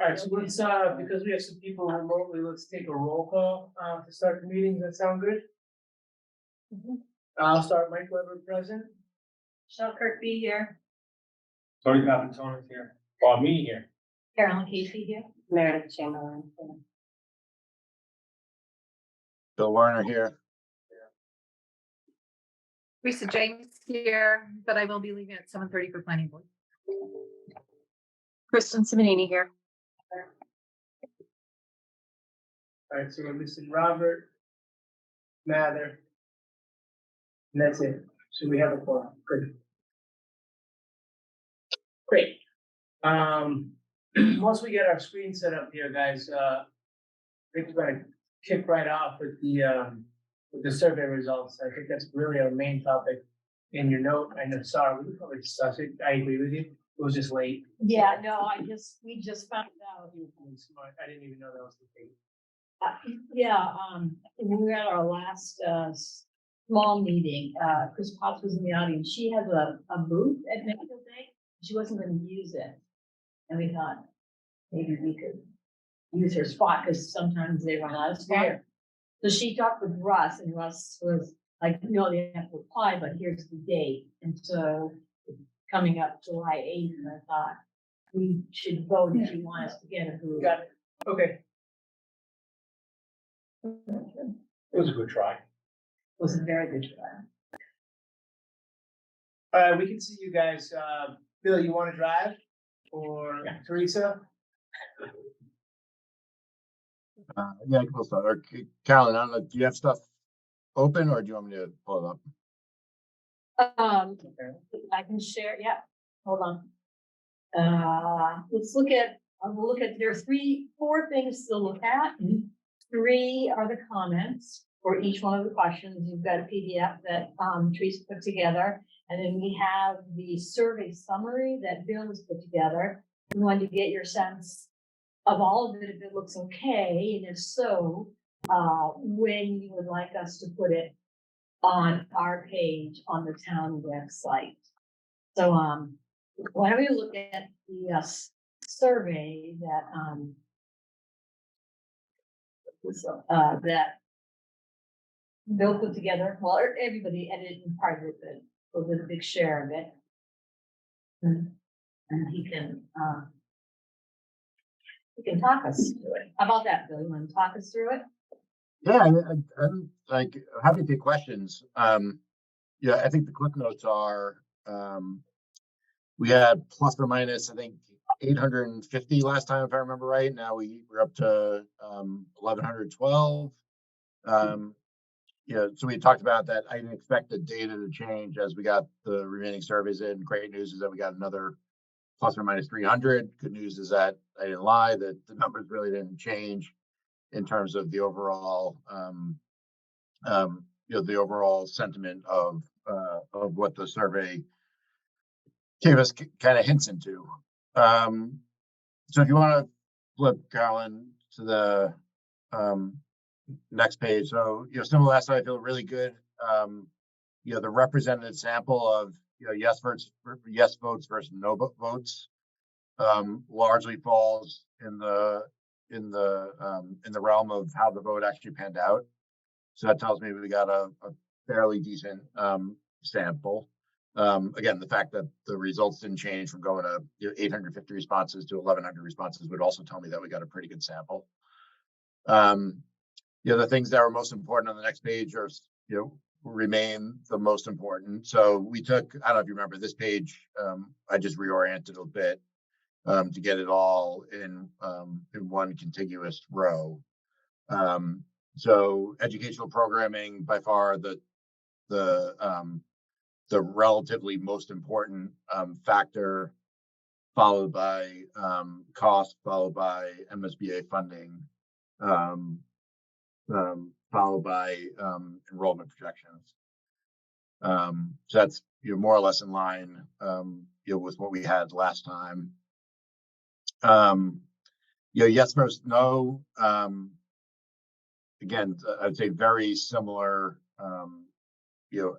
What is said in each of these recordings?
All right, so let's, because we have some people remotely, let's take a roll call, to start the meeting. Does that sound good? I'll start. Mike Weber present. Shall Kirkby here. Tony Capitone's here. Well, me here. Carolyn Casey here. Meredith Chamberlain. Bill Warner here. Lisa James here, but I will be leaving at 7:30 for planning board. Kristen Simonini here. All right, so we're missing Robert, Mather, and that's it. So we have a quorum. Good. Great. Once we get our screen set up here, guys, we're gonna kick right off with the survey results. I think that's really our main topic in your note. I know, Sarah, we could probably discuss it. I agree with you. It was just late. Yeah, no, we just found out. You were really smart. I didn't even know that was the case. When we were at our last small meeting, Chris Potts was in the audience. She has a booth at Medfield Day. She wasn't going to use it, and we thought maybe we could use her spot because sometimes they run out of spot. Yeah. So she talked with Russ, and Russ was like, "No, they have to apply, but here's the date." And so coming up July 8th, and I thought we should vote if you want us to get a booth. Got it. Okay. It was a good try. It was a very good try. We can see you guys. Bill, you want to drive? Or Teresa? Yeah, I can start. Or Carolyn, I don't know, do you have stuff open or do you want me to pull it up? I can share, yeah, hold on. Let's look at, we'll look at, there are four things to look at. Three are the comments for each one of the questions. You've got a PDF that Teresa put together. And then we have the survey summary that Bill has put together. We wanted to get your sense of all of it, if it looks okay, and if so, when you would like us to put it on our page on the town website. So why don't we look at the survey that Bill put together. Well, everybody edited part of it, but Bill did a big share of it. And he can talk us through it. How about that, Bill? You want to talk us through it? Yeah, I'm like happy to take questions. Yeah, I think the clip notes are we had plus or minus, I think 850 last time, if I remember right. Now we're up to 1112. Yeah, so we talked about that. I didn't expect the data to change as we got the remaining surveys in. Great news is that we got another plus or minus 300. Good news is that I didn't lie, that the numbers really didn't change in terms of the overall, the overall sentiment of what the survey gave us kind of hints into. So if you want to flip, Carolyn, to the next page. So, similar last time, I feel really good. The representative sample of, yes votes versus no votes largely falls in the realm of how the vote actually panned out. So that tells me we got a fairly decent sample. Again, the fact that the results didn't change from going to 850 responses to 1100 responses would also tell me that we got a pretty good sample. The things that were most important on the next page are, remain the most important. So we took, I don't know if you remember this page, I just reoriented a bit to get it all in one contiguous row. So educational programming, by far the relatively most important factor, followed by cost, followed by MSBA funding, followed by enrollment projections. So that's more or less in line with what we had last time. Yes versus no. Again, I'd say very similar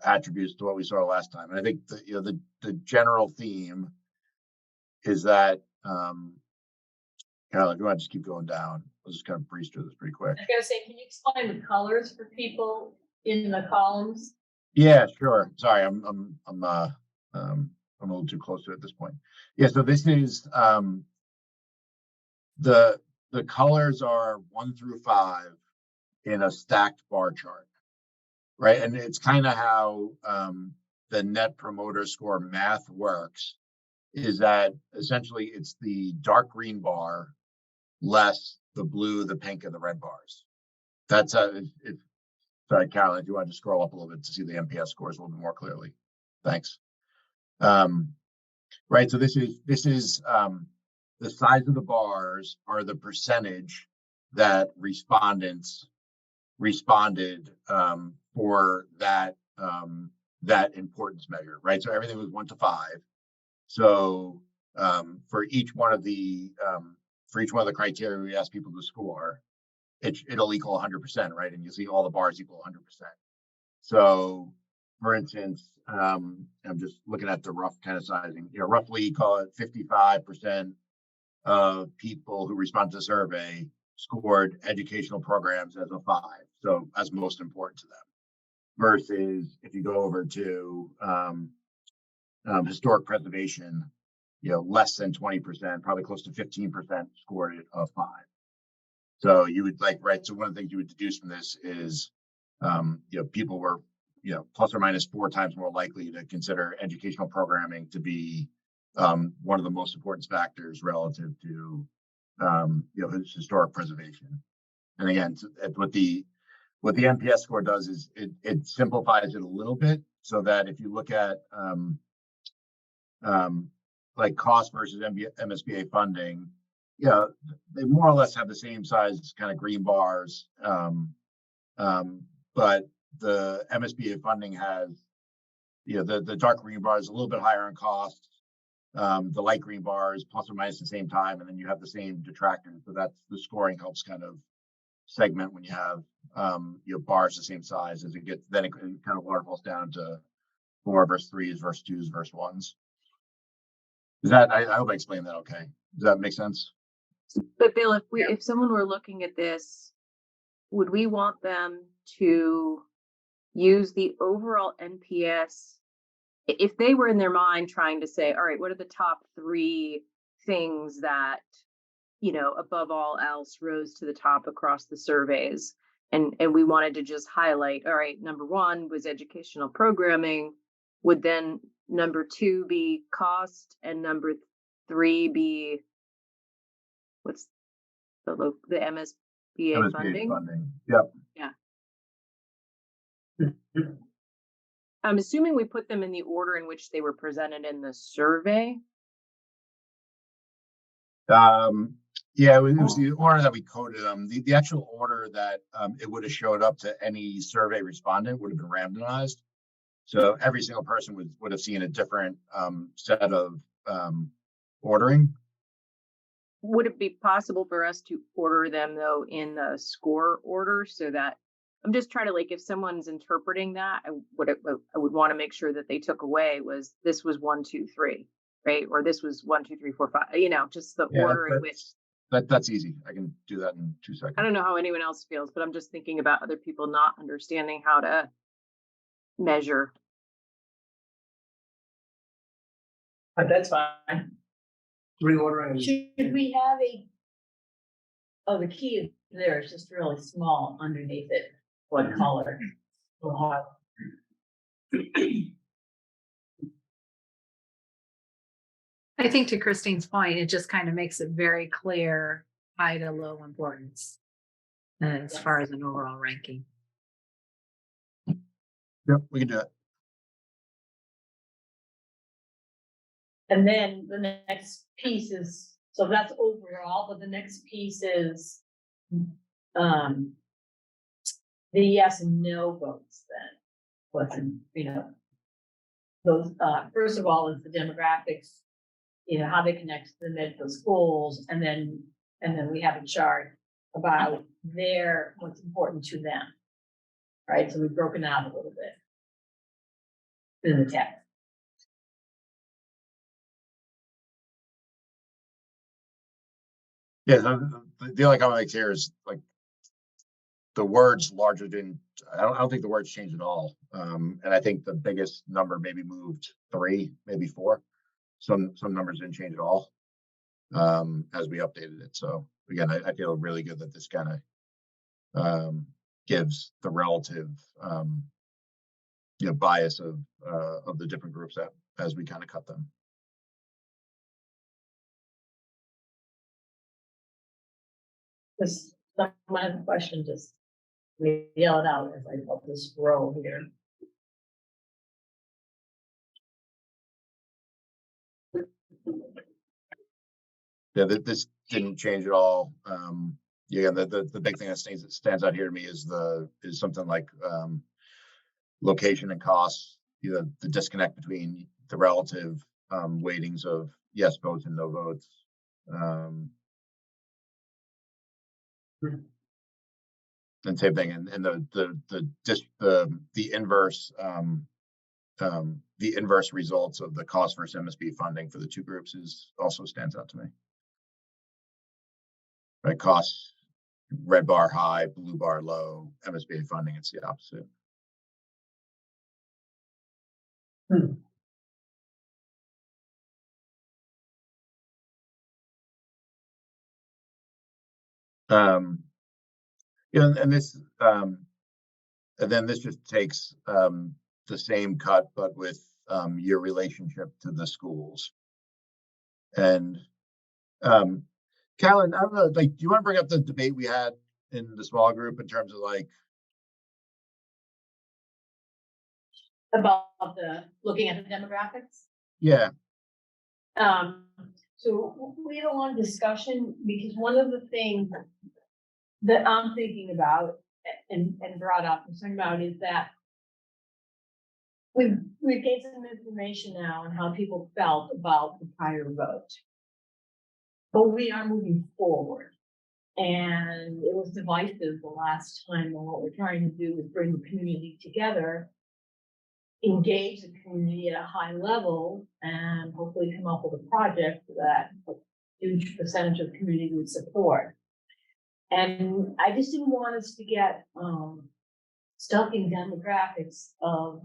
attributes to what we saw last time. And I think the general theme is that Carolyn, if you want to just keep going down, we'll just kind of breeze through this pretty quick. I was gonna say, can you explain the colors for people in the columns? Yeah, sure. Sorry, I'm a little too close to it at this point. Yeah, so this is the colors are 1 through 5 in a stacked bar chart, right? And it's kind of how the net promoter score math works, is that essentially it's the dark green bar less the blue, the pink, and the red bars. That's sorry, Carolyn, if you want to scroll up a little bit to see the MPS scores a little bit more clearly. Thanks. Right, so this is the size of the bars are the percentage that respondents responded for that importance measure, right? So everything was 1 to 5. So for each one of the criteria we ask people to score, it'll equal 100%, right? And you see all the bars equal 100%. So, for instance, I'm just looking at the rough kind of sizing. You know, roughly call it 55% of people who respond to the survey scored educational programs as a 5, so as most important to them. Versus if you go over to historic preservation, you know, less than 20%, probably close to 15% scored it a 5. So you would right. So one of the things you would deduce from this is, you know, people were, you know, plus or minus 4 times more likely to consider educational programming to be one of the most important factors relative to, you know, historic preservation. And again, what the MPS score does is it simplifies it a little bit so that if you look at like cost versus MSBA funding, yeah, they more or less have the same size kind of green bars, but the MSBA funding has, you know, the dark green bar is a little bit higher in cost. The light green bar is plus or minus the same time, and then you have the same detractors. So that's the scoring helps kind of segment when you have your bars the same size as it gets. Then it kind of waterfalls down to 4 versus 3s versus 2s versus 1s. Is that I hope I explained that okay? Does that make sense? But Bill, if someone were looking at this, would we want them to use the overall NPS if they were in their mind trying to say, all right, what are the top 3 things that, you know, above all else rose to the top across the surveys? And we wanted to just highlight, all right, number 1 was educational programming. Would then number 2 be cost, and number 3 be what's the MSBA funding? Yep. Yeah. I'm assuming we put them in the order in which they were presented in the survey. Yeah, it was the order that we coded them. The actual order that it would have showed up to any survey respondent would have been randomized. So every single person would have seen a different set of ordering. Would it be possible for us to order them though in the score order, so that I'm just trying to, like, if someone's interpreting that, I would want to make sure that they took away was this was 1, 2, 3, right? Or this was 1, 2, 3, 4, 5, you know, just the order in which. That's easy. I can do that in 2 seconds. I don't know how anyone else feels, but I'm just thinking about other people not understanding how to measure. That's fine. Reordering. Should we have the key there is just really small underneath it, what color? We'll have. I think to Christine's point, it just kind of makes it very clear, high to low importance as far as an overall ranking. Yep, we can do it. And then the next piece is, so that's overall, but the next piece is the yes and no votes then. What's in, you know, those first of all is the demographics, you know, how they connect to the Medfield schools, and then we have a chart about what's important to them. Right. So we've broken out a little bit in the text. Yeah, the only comment I make here is like the words larger didn't, I don't think the words changed at all. And I think the biggest number maybe moved 3, maybe 4. Some numbers didn't change at all as we updated it. So again, I feel really good that this kind of gives the relative bias of the different groups that as we kind of cut them. Just some of the question, just yell it out as I help this row here. Yeah, this didn't change at all. Yeah, the big thing that stands out here to me is something like location and costs. The disconnect between the relative weightings of yes votes and no votes. And same thing, and the inverse the inverse results of the cost versus MSP funding for the 2 groups is also stands out to me. Right, costs, red bar high, blue bar low, MSBA funding, it's the opposite. Yeah, and this and then this just takes the same cut, but with your relationship to the schools. And Callan, I don't know, like, do you want to bring up the debate we had in the small group in terms of like About looking at the demographics. yeah. So we had a long discussion because one of the things that I'm thinking about and brought up and talking about is that we've gained some information now on how people felt about the prior vote. But we are moving forward. And it was divisive the last time, and what we're trying to do is bring the community together, engage the community at a high level, and hopefully come up with a project that a huge percentage of the community would support. And I just didn't want us to get stuck in demographics of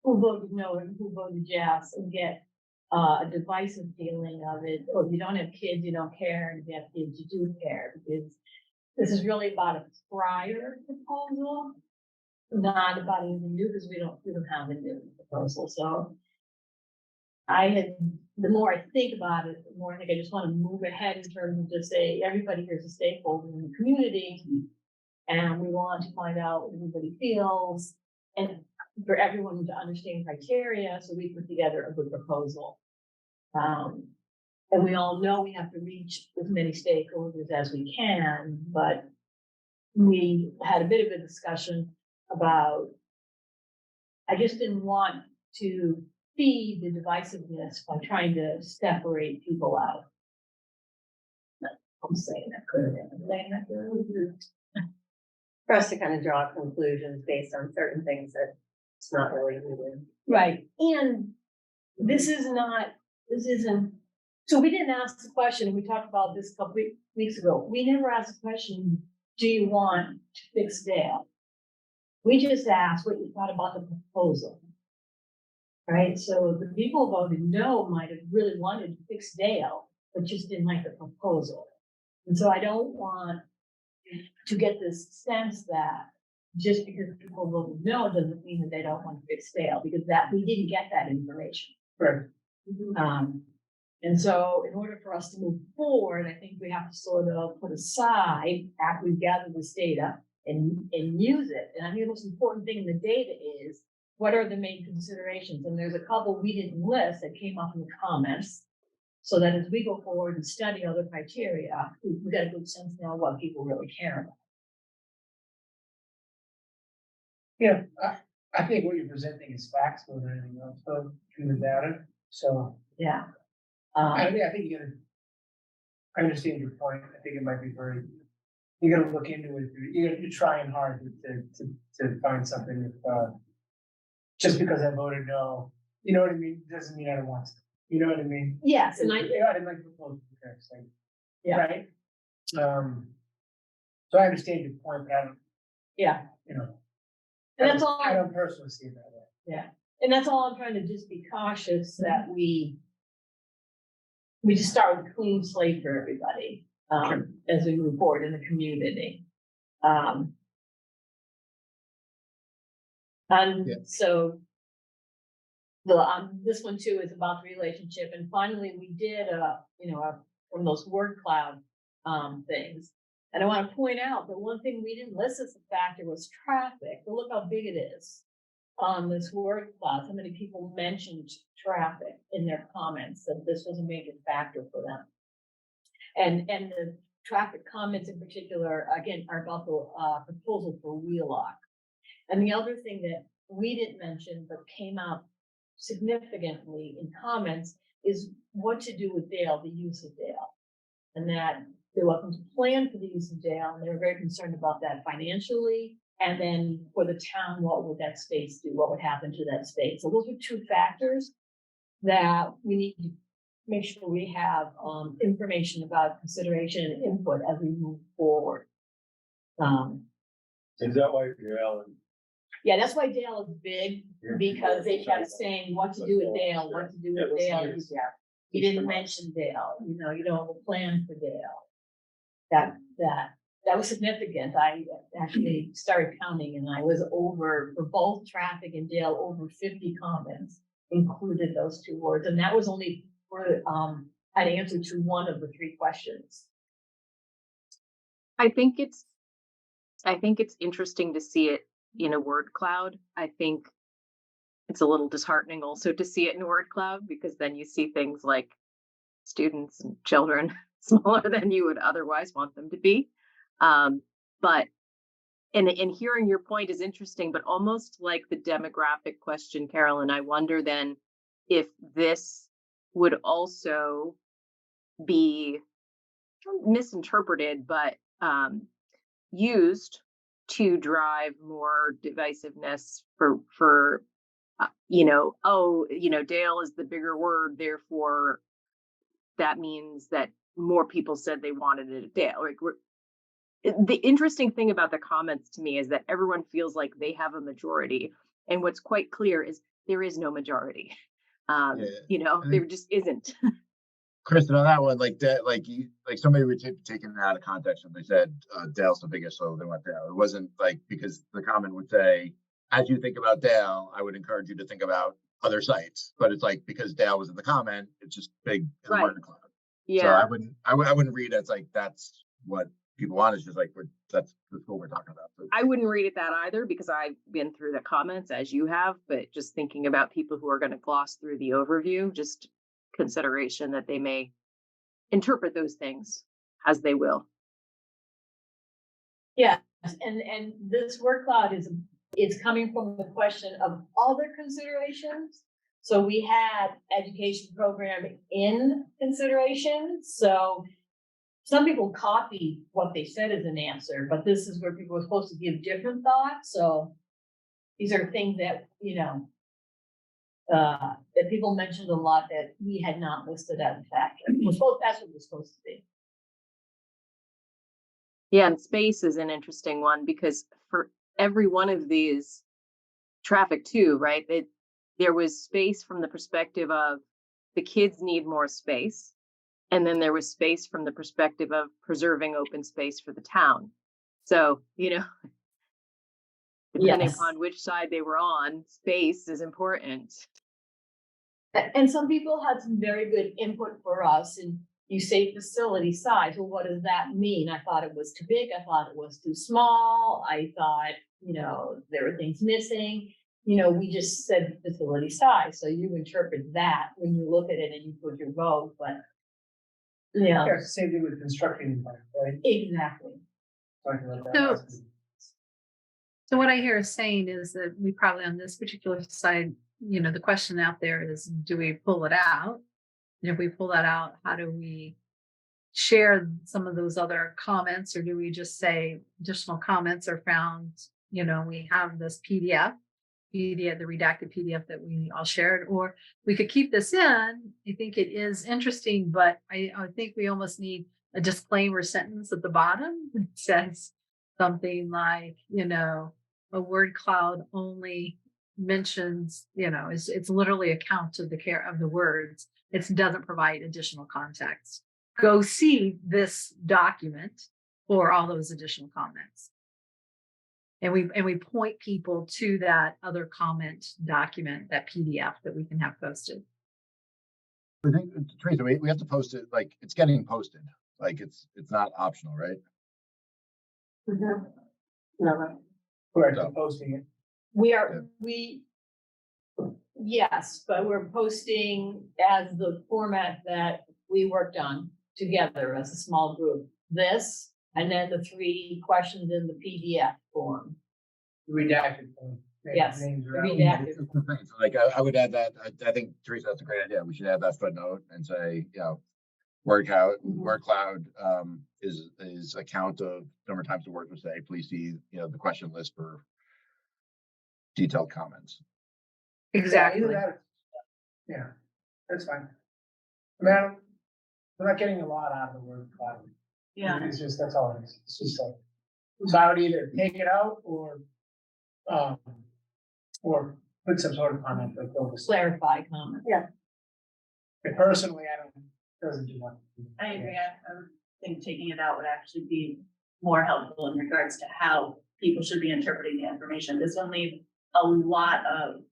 who voted no and who voted yes, and get a divisive feeling of it. Or if you don't have kids, you don't care, and if you have kids, you do care, because this is really about a prior proposal, not about anything new, because we don't have a new proposal. So the more I think about it, the more I think I just want to move ahead in terms of just say, everybody here's a stakeholder in the community, and we want to find out what everybody feels, and for everyone to understand criteria, so we put together a good proposal. And we all know we have to reach as many stakeholders as we can, but we had a bit of a discussion about, I just didn't want to feed the divisiveness by trying to separate people out. I'm saying that clearly. I'm saying that clearly. For us to kind of draw conclusions based on certain things that it's not really needed. Right, and this isn't, so we didn't ask the question, we talked about this a couple weeks ago, we never asked the question, do you want to fix Dale? We just asked what you thought about the proposal. Right, so the people who voted no might have really wanted to fix Dale, but just didn't like the proposal. And so I don't want to get this sense that just because people voted no doesn't mean that they don't want to fix Dale, because that we didn't get that information. Right. And so in order for us to move forward, I think we have to sort of put aside after we gather this data and use it. And I think the most important thing in the data is, what are the main considerations? And there's a couple we didn't list that came up in the comments, so that as we go forward and study other criteria, we got a good sense now of what people really care about. Yeah, I think what you're presenting is facts more than anything else, so through the data. So Yeah. I think I understand your point. I think it might be you gotta look into it. You're trying hard to find something. Just because I voted no, you know what I mean? Doesn't mean I don't want to. You know what I mean? Yes, and I didn't like the proposal. Yeah. Right? So I understand your point, but I don't, Yeah, you know. and that's all. I don't personally see it that way. Yeah, and that's all I'm trying to just be cautious that we just start with a clean slate for everybody, as we move forward in the community. And Yeah. so this one too is about the relationship. And finally, we did, one of those word cloud, things. And I want to point out that one thing we didn't list as a factor was traffic. But look how big it is on this word cloud. How many people mentioned traffic in their comments, that this was a major factor for them. And the traffic comments in particular, again, are about the proposal for Wheelock. And the other thing that we didn't mention, but came out significantly in comments, is what to do with Dale, the use of Dale. And that there wasn't a plan for the use of Dale, and they were very concerned about that financially. And then for the town, what would that space do? What would happen to that space? So those are two factors that we need to make sure we have information about, consideration and input as we move forward. Is that why Dale and Yeah, that's why Dale is big, because they kept saying what to do with Dale, what to do with Dale. He didn't mention Dale, you don't have a plan for Dale. That was significant. I actually started counting, and I was over, for both traffic and Dale, over 50 comments included those two words. And that was only for, an answer to one of the three questions. I think it's interesting to see it in a word cloud. I think it's a little disheartening also to see it in a word cloud, because then you see things like students and children smaller than you would otherwise want them to be. But hearing your point is interesting, but almost like the demographic question, Carolyn, I wonder then if this would also be misinterpreted, but used to drive more divisiveness for Dale is the bigger word, therefore that means that more people said they wanted it at Dale. Like, the interesting thing about the comments to me is that everyone feels like they have a majority, and what's quite clear is there is no majority. There just isn't. Kristen, on that one, like that, like somebody would take it out of context when they said Dale's the biggest, so they went Dale. It wasn't like, because the comment would say, as you think about Dale, I would encourage you to think about other sites. But it's like, because Dale was in the comment, it's just big in the word cloud. Yeah. So I wouldn't read it as like that's what people want. It's just like that's what we're talking about. So, I wouldn't read it that either, because I've been through the comments as you have, but just thinking about people who are going to gloss through the overview, just consideration that they may interpret those things as they will. Yeah, and this word cloud is coming from the question of other considerations. So we had education program in consideration. So some people copy what they said as an answer, but this is where people are supposed to give different thoughts. So these are things that, that people mentioned a lot that we had not listed as a factor. That's what we're supposed to be. Yeah, and space is an interesting one, because for every one of these, traffic too, right? There was space from the perspective of the kids need more space. And then there was space from the perspective of preserving open space for the town. So, depending upon which side they were on, space is important. And some people had some very good input for us. And you say facility size. Well, what does that mean? I thought it was too big. I thought it was too small. I thought, there were things missing. We just said facility size. So you interpret that when you look at it and you put your vote, but Yeah, it's the same thing with construction, right? exactly. Talking about that. So what I hear saying is that we probably on this particular side, the question out there is, do we pull it out? And if we pull that out, how do we share some of those other comments, or do we just say additional comments are found? We have this PDF, the redacted PDF that we all shared, or we could keep this in. I think it is interesting, but I think we almost need a disclaimer sentence at the bottom that says something like, a word cloud only mentions, it's literally a count of the care of the words. It doesn't provide additional context. Go see this document for all those additional comments. And we point people to that other comment document, that PDF that we can have posted. I think, Teresa, we have to post it, like, it's getting posted, like, it's not optional, right? Mhm. No, Correct, So- posting it. Yes, but we're posting as the format that we worked on together as a small group. This, and then the 3 questions in the PDF form. Redacted. form. Yes, Names are out. redacted. It's the thing. So, like, I would add that, I think, Teresa, that's a great idea. We should add that footnote and say, word cloud is a count of number of times the word was say, please see, the question list for detailed comments. Exactly. Yeah, either that- yeah, that's fine. Man, we're not getting a lot out of the word cloud. It's just, that's all it is. It's just like, so I would either take it out or put some sort of comment like focus. Clarify comment. Personally, I don't, doesn't do much. I agree. I would think taking it out would actually be more helpful in regards to how people should be interpreting the information. This one leaves a lot of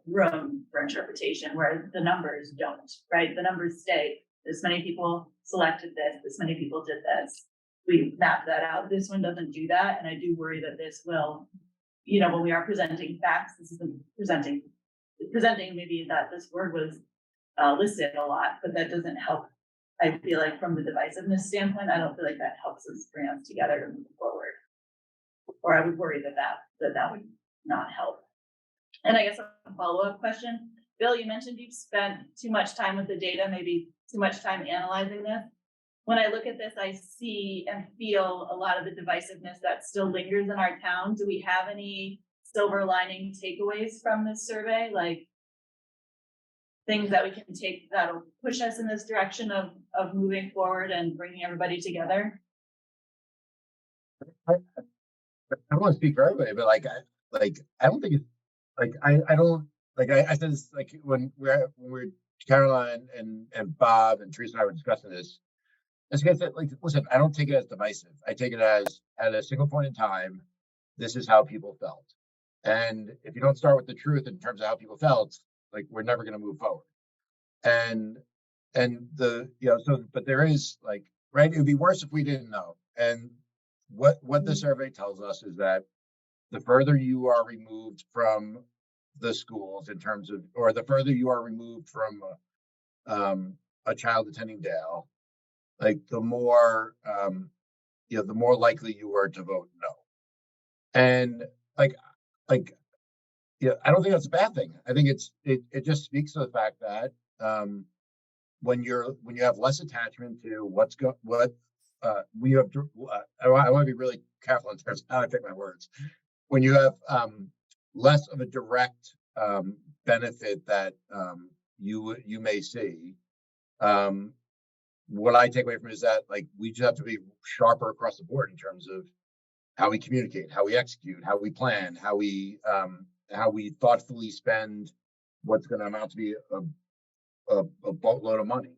room for interpretation where the numbers don't, right? The numbers stay, this many people selected this many people did this. We map that out. This one doesn't do that. And I do worry that this will, when we are presenting facts, this isn't presenting maybe that this word was listed a lot, but that doesn't help. I feel like from the divisiveness standpoint, I don't feel like that helps us bring us together to move forward. Or I would worry that would not help. And I guess a follow-up question, Bill, you mentioned you've spent too much time with the data, maybe too much time analyzing this. When I look at this, I see and feel a lot of the divisiveness that still lingers in our town. Do we have any silver lining takeaways from this survey? Like things that we can take that'll push us in this direction of moving forward and bringing everybody together? I don't want to speak for everybody, but I don't think it's like, I don't, like, I said this, like, when we're Caroline and Bob and Teresa and I were discussing this, as I said, like, listen, I don't take it as divisive. I take it as, at a single point in time, this is how people felt. And if you don't start with the truth in terms of how people felt, like, we're never going to move forward. And but there is, like, right, it would be worse if we didn't know. And what the survey tells us is that the further you are removed from the schools in terms of, or the further you are removed from a child attending Dale, like, the more the more likely you are to vote no. And I don't think that's a bad thing. I think it just speaks to the fact that when you have less attachment to we have, I want to be really careful in terms of how I pick my words. When you have less of a direct benefit that you may see, what I take away from it is that, like, we just have to be sharper across the board in terms of how we communicate, how we execute, how we plan, how we thoughtfully spend what's going to amount to be a boatload of money.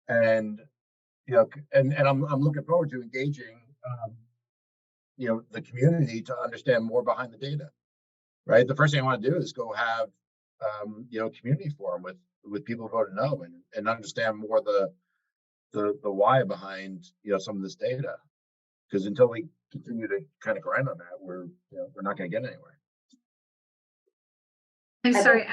And and I'm looking forward to engaging the community to understand more behind the data. Right, the first thing I want to do is go have community forum with people who voted no and understand more the why behind some of this data, because until we continue to kind of grind on that, we're not going to get anywhere. I'm sorry,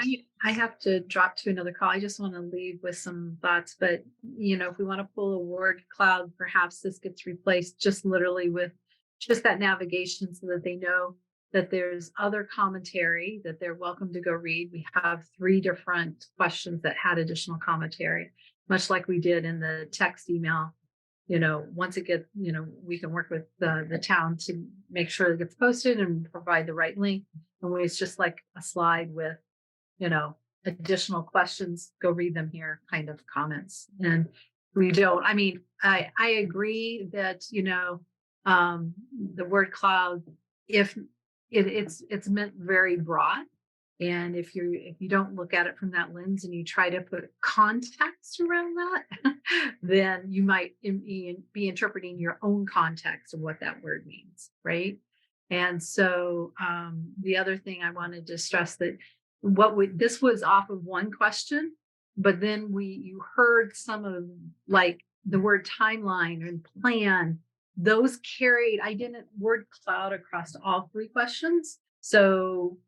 I have to drop to another call. I just want to leave with some thoughts, but if we want to pull a word cloud, perhaps this gets replaced just literally with just that navigation so that they know that there's other commentary that they're welcome to go read. We have 3 different questions that had additional commentary, much like we did in the text email. Once it gets, we can work with the town to make sure it gets posted and provide the right link. And it's just like a slide with, additional questions, go read them here kind of comments. And We don't, I mean, I agree that, the word cloud, if it's meant very broad. And if you don't look at it from that lens and you try to put context around that, then you might be interpreting your own context of what that word means, right? And so the other thing I wanted to stress that this was off of one question, but then you heard some of like the word timeline and plan. Those carried, I didn't word cloud across all three questions. So,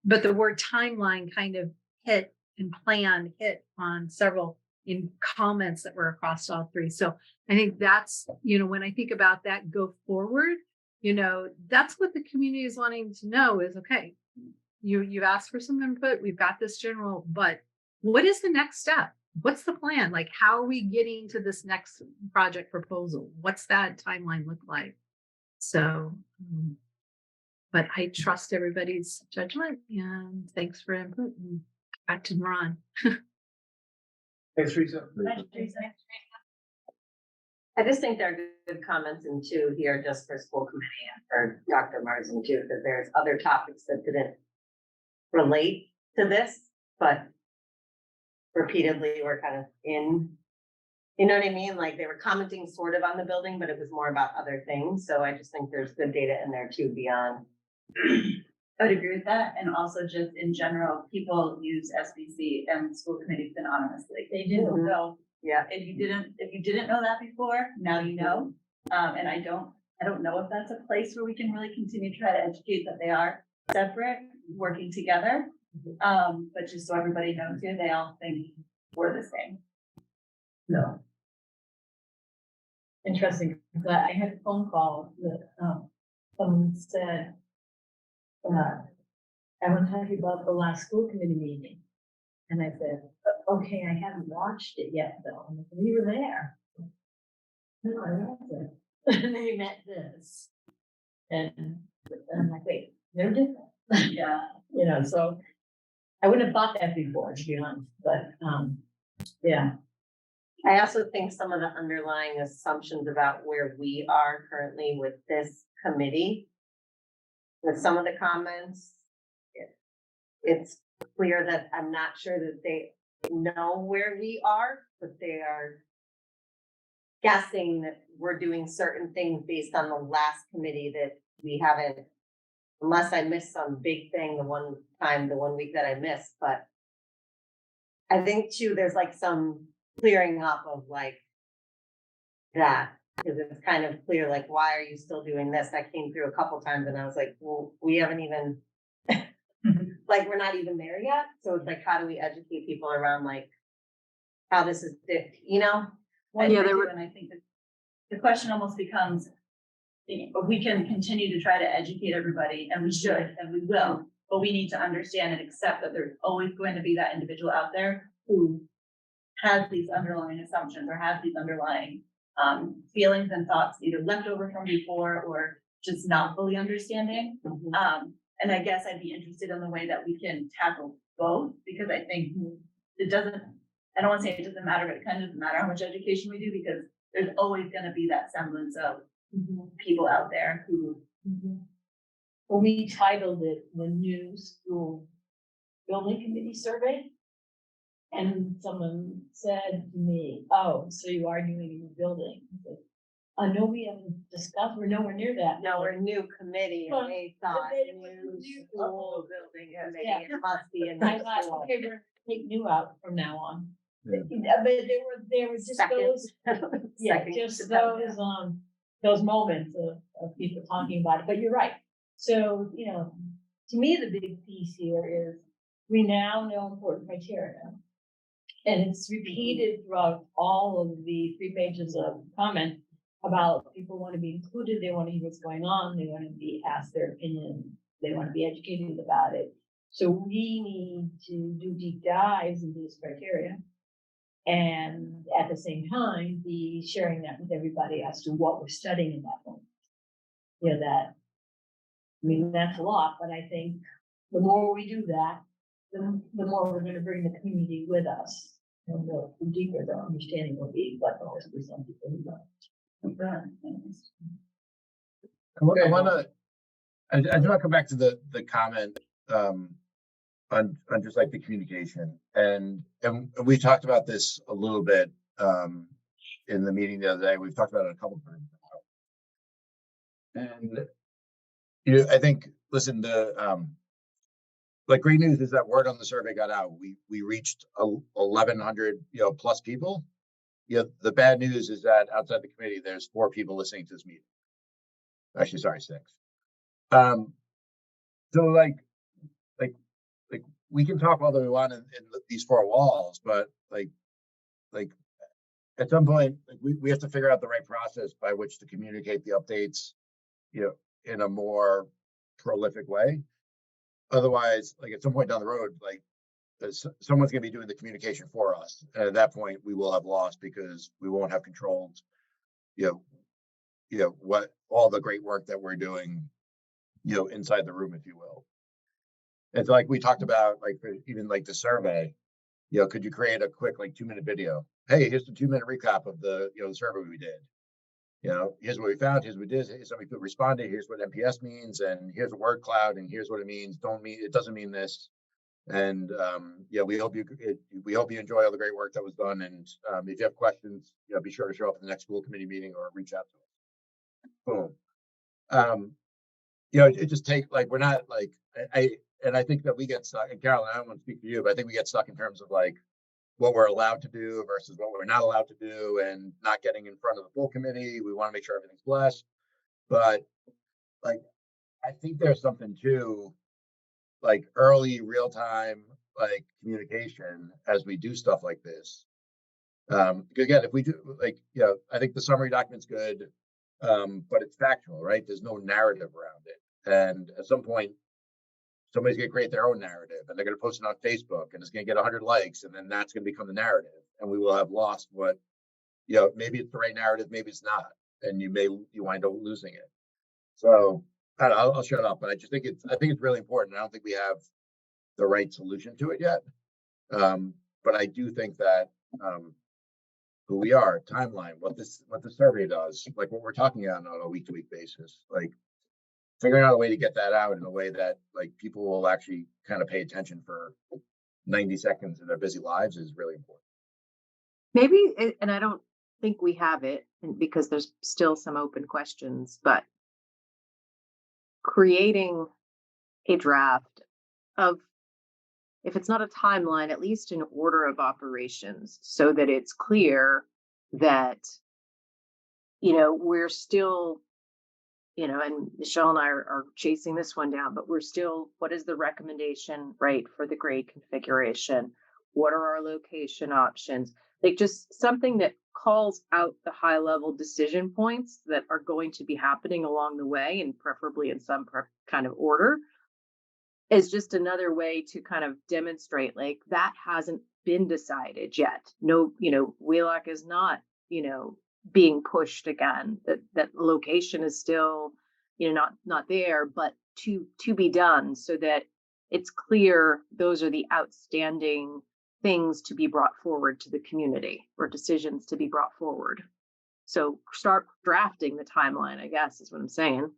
but the word timeline kind of hit and plan hit on several in comments that were across all three. So I think that's, when I think about that go forward, that's what the community is wanting to know is, okay, you've asked for some input. We've got this general, but what is the next step? What's the plan? Like, how are we getting to this next project proposal? What's that timeline look like? So, but I trust everybody's judgment and thanks for input. And back to Ron. Thanks, Teresa. I just think there are good comments in two here just for school committee and for Dr. Marsden too, because there's other topics that didn't relate to this, but repeatedly were kind of in, you know what I mean? Like they were commenting sort of on the building, but it was more about other things. So I just think there's good data in there too beyond. I would agree with that. And also just in general, people use SBC and school committees anonymously. They do. Mhm. So Yeah. if you didn't know that before, now you know. And I don't know if that's a place where we can really continue to try to educate that they are separate, working together. But just so everybody knows here, they all think we're the same. No. Interesting. I had a phone call that someone said, I want to talk to you about the last school committee meeting. And I said, okay, I haven't watched it yet though. And we were there. No, I wasn't. And they met this. And I'm like, wait, they're different. Yeah. So I wouldn't have thought that before, to be honest, but yeah. I also think some of the underlying assumptions about where we are currently with this committee, with some of the comments, it's clear that I'm not sure that they know where we are, but they are guessing that we're doing certain things based on the last committee that we haven't, unless I missed some big thing the one week that I missed. But I think too, there's like some clearing up of like that, because it's kind of clear, like, why are you still doing this? That came through a couple times and I was like, well, we haven't even, like, we're not even there yet. So it's like, how do we educate people around like how this is, Well, Yeah, yeah, there were- and I think that the question almost becomes, we can continue to try to educate everybody, and we should, and we will, but we need to understand and accept that there's always going to be that individual out there who has these underlying assumptions or has these underlying feelings and thoughts, either left over from before or just not fully understanding. And I guess I'd be interested in the way that we can tackle both, because I think I don't want to say it doesn't matter, but it kind of doesn't matter how much education we do, because there's always going to be that semblance of people out there who. Well, we titled it the New School Building Committee Survey. And someone said to me, oh, so you are doing a new building? I know we haven't discussed, we're nowhere near that. No, we're a new committee Well, and they thought they were new new- school building committee, Yeah. it must be a I new thought, school. okay, we're gonna take new out from now on. Yeah. But there were just Second. those, yeah, Second. just those moments of people talking about it, but you're right. So, to me, the big piece here is we now know important criteria. And it's repeated throughout all of the 3 pages of comment about people want to be included, they want to hear what's going on, they want to be asked their opinion, they want to be educated about it. So we need to do deep dives into this criteria. And at the same time, be sharing that with everybody as to what we're studying in that moment. That's a lot, but I think the more we do that, the more we're going to bring the community with us. And the deeper the understanding will be, but also be some people who don't. I wanna, I just wanna come back to the comment, on just like the communication, and we talked about this a little bit, in the meeting the other day. We've talked about it a couple times now. And, you know, I think, listen, like, great news is that word on the survey got out. We reached 1,100, you know, plus people. You know, the bad news is that outside the committee, there's 4 people listening to this meeting. Actually, sorry, 6. So like we can talk all that we want in these 4 walls, but like at some point, like, we have to figure out the right process by which to communicate the updates, you know, in a more prolific way. Otherwise, like, at some point down the road, like, someone's going to be doing the communication for us, and at that point, we will have lost because we won't have controlled, you know what all the great work that we're doing, you know, inside the room, if you will. It's like we talked about, like, even like the survey, you know, could you create a quick, like, 2-minute video? Hey, here's the 2-minute recap of the, you know, the survey we did. You know, here's what we found, here's what we did, here's how many people responded, here's what NPS means, and here's a word cloud, and here's what it means. It doesn't mean this. And yeah, we hope you enjoy all the great work that was done. And if you have questions, you know, be sure to show up at the next school committee meeting or reach out to us. Boom. You know, it just take, like, we're not like, I think that we get stuck, and Carolyn, I don't want to speak for you, but I think we get stuck in terms of like what we're allowed to do versus what we're not allowed to do, and not getting in front of the full committee. We want to make sure everything's blessed. But like, I think there's something to like early real time, like, communication as we do stuff like this. Because again, if we do, like, you know, I think the summary document's good, but it's factual, right? There's no narrative around it. And at some point, somebody's going to create their own narrative, and they're going to post it on Facebook, and it's going to get 100 likes, and then that's going to become the narrative, and we will have lost what, you know, maybe it's the right narrative, maybe it's not, and you wind up losing it. So I don't know, I'll shut up, but I think it's really important. I don't think we have the right solution to it yet, but I do think that who we are, timeline, what the survey does, like what we're talking about on a week-to-week basis, like, figuring out a way to get that out in a way that, like, people will actually kind of pay attention for 90 seconds in their busy lives is really important. Maybe, and I don't think we have it because there's still some open questions, but creating a draft of, if it's not a timeline, at least an order of operations, so that it's clear that, you know, we're still, you know, and Michelle and I are chasing this one down, but we're still, what is the recommendation, right, for the grade configuration? What are our location options? Like, just something that calls out the high level decision points that are going to be happening along the way, and preferably in some kind of order, is just another way to kind of demonstrate, like, that hasn't been decided yet. No, you know, Wheelock is not, you know, being pushed again, that location is still, you know, not there, but to be done, so that it's clear those are the outstanding things to be brought forward to the community, or decisions to be brought forward. So start drafting the timeline, I guess, is what I'm saying.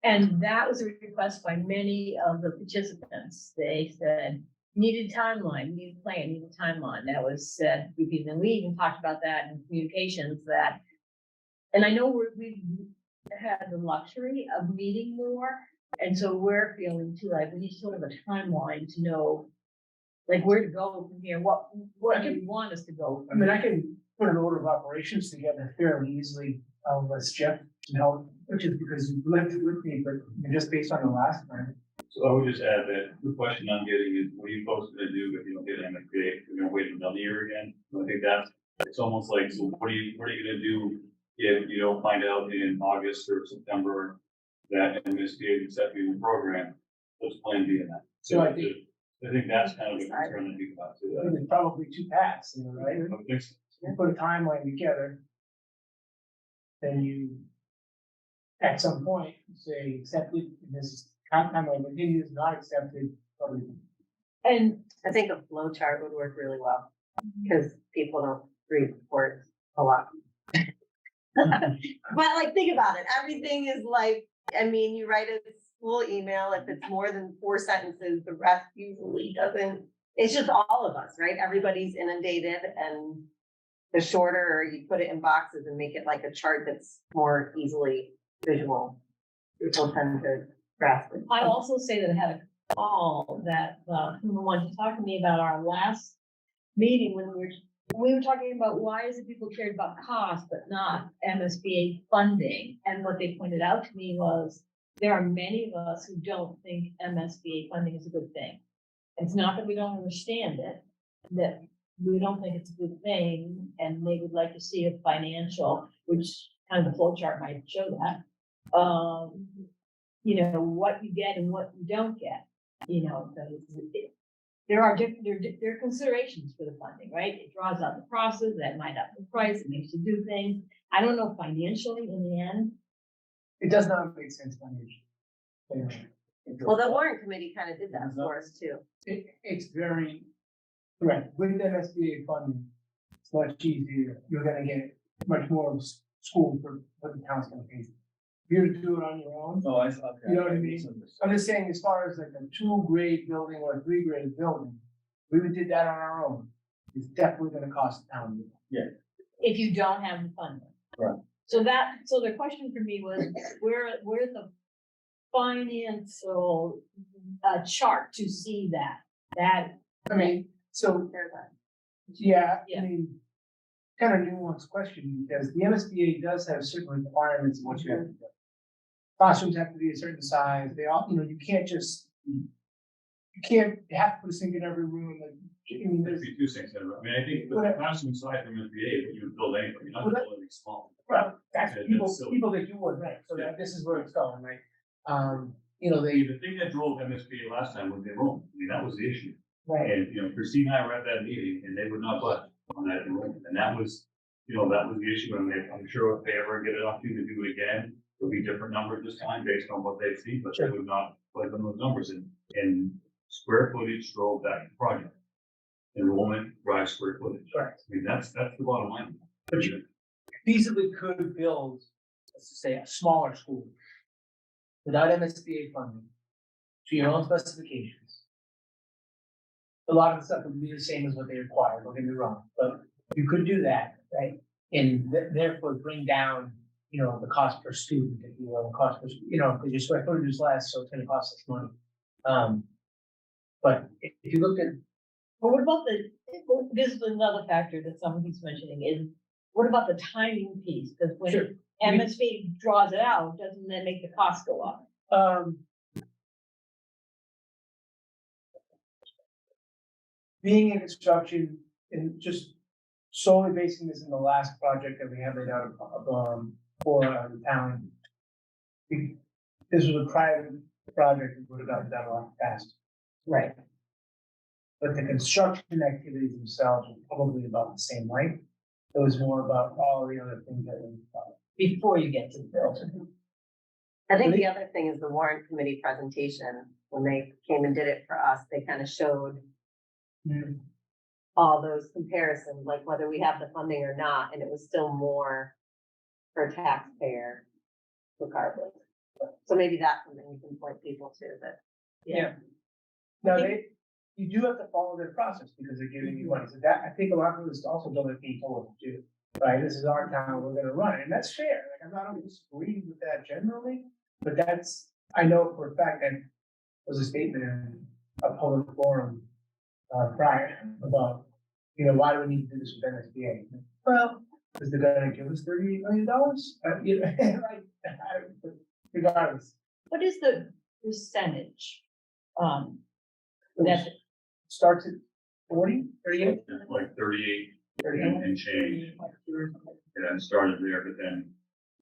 And that was a request by many of the participants. They said, need a timeline, need a plan, need a timeline. That was said, and we even talked about that in communications, that, and I know we had the luxury of meeting more. And so we're feeling too, like, we need sort of a timeline to know, like, where to go from here, what do you want us to go I from mean, here? I can put an order of operations together fairly easily, unless Jeff can help, which is because you lived with me, but just based on the last time. So I would just add that the question I'm getting is, what are you folks gonna do if you don't get MFA? You're gonna wait another year again? So I think it's almost like, so what are you gonna do if you don't find out in August or September that MSBA is accepting the program? What's plan B in that? So I think that's kind of a concern that people have too. there's probably 2 paths, you know, right? I would think so. You put a timeline together, then you, at some point, say accepted, this timeline continues, not accepted. And I think a flow chart would work really well. because people don't read reports a lot. But like, think about it, everything is like, I mean, you write a school email, if it's more than 4 sentences, the rest usually doesn't, it's just all of us, right? Everybody's inundated, and the shorter you put it in boxes and make it like a chart that's more easily visual, people tend to grasp it. I also say that I had a call that, someone wanted to talk to me about our last meeting when we were talking about why is it people cared about cost but not MSBA funding? And what they pointed out to me was there are many of us who don't think MSBA funding is a good thing. It's not that we don't understand it, that we don't think it's a good thing, and they would like to see a financial, which kind of the flow chart might show that. You know, what you get and what you don't get, you know, because there are different, there are considerations for the funding, right? It draws out the process, that might up the price, it makes you do things. I don't know financially in the end. It does not make sense financially. Well, the warrant committee kind of did that for us too. It's very, correct, with MSBA funding, it's much easier, you're gonna get much more school for what the town's gonna pay. If you're to do it on your own, Oh, I thought. You know what I mean? I'm just saying, as far as like a 2-grade building or a 3-grade building, we would did that on our own, it's definitely gonna cost the town. If you don't have the funding. Right. So the question for me was, where's the financial chart to see that? I mean, so, There's that. yeah, I Yeah. mean, kind of nuanced question, because the MSBA does have certain requirements of what you have to do. Classrooms have to be a certain size, they all, you know, you can't just, you have to put a sink in every room, like, I mean, There's there's. two things there. I mean, I think with the classroom size from MSBA, but you would build anything, you're not Well, gonna build anything small. Well, that's Yeah, people, that's so- people that you would, right, so that this is where it's going, right? You know, The thing that drove MSBA last time was the enrollment. I mean, that was the issue. right, And, you know, Christine and I were at that meeting and they would not budge on that enrollment. And that was, you know, that was the issue. And I'm sure if they ever get an opportunity to do it again, there'll be different numbers this time based on what they've seen, but they would not budge on those numbers. And square footage drove that project. Enrollment drives square footage. correct. I mean, that's the bottom line. But you feasibly could build, let's just say, a smaller school without MSBA funding, to your own specifications. A lot of the stuff would be the same as what they require, don't get me wrong, but you could do that, right? And therefore bring down, you know, the cost per student, if you will, the cost per, you know, because your square footage is less, so it's gonna cost less money. But if you look at, But what about this is another factor that someone keeps mentioning is, what about the timing piece? Because Sure. when MSB draws it out, doesn't that make the cost go up? Being in construction and just solely basing this in the last project that we have laid out for the town. If this was a private project, it would have gotten done a lot faster. Right. But the construction activities themselves were probably about the same length. It was more about all the other things that we thought. Before you get to the building. I think the other thing is the warrant committee presentation, when they came and did it for us, they kind of showed all those comparisons, like whether we have the funding or not, and it was still more for taxpayer regardless. So maybe that's something you can point people to, that. Yeah. Now, you do have to follow their process because they're giving you money. So that, I think a lot of this also don't being told what to do. Right, this is our town, we're gonna run it, and that's fair. Like, I'm not disagreeing with that generally, but that's, I know for a fact that was a statement in a public forum prior about, you know, why do we need to do this with MSBA? Well, because they're gonna give us $38 million, you know, like, regardless. What is the percentage? That Starts at 40, 38? Like 38 38. and change. And then started there, but then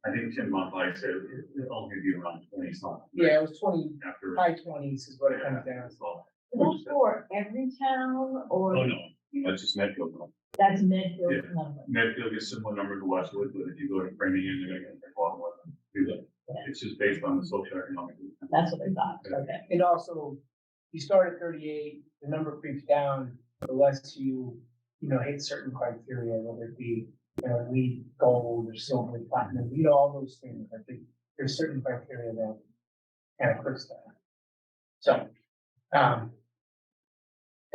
I think Tim Monthly said it'll only be around 20 something. Yeah, it was 20, After. high 20s is what it comes down to. is that for every town or Oh, no, that's just Medfield. that's Medfield Yeah. number? Medfield gets similar number to Westwood, but if you go to Framingham, they're gonna get a lot more than do that. It's just based on the socioeconomic. That's what I thought, okay. And also, you start at 38, the number creeps down, the less you hit certain criteria, whether it be, LEED gold or silver, platinum, all those things. I think there's certain criteria that kind of puts that. So,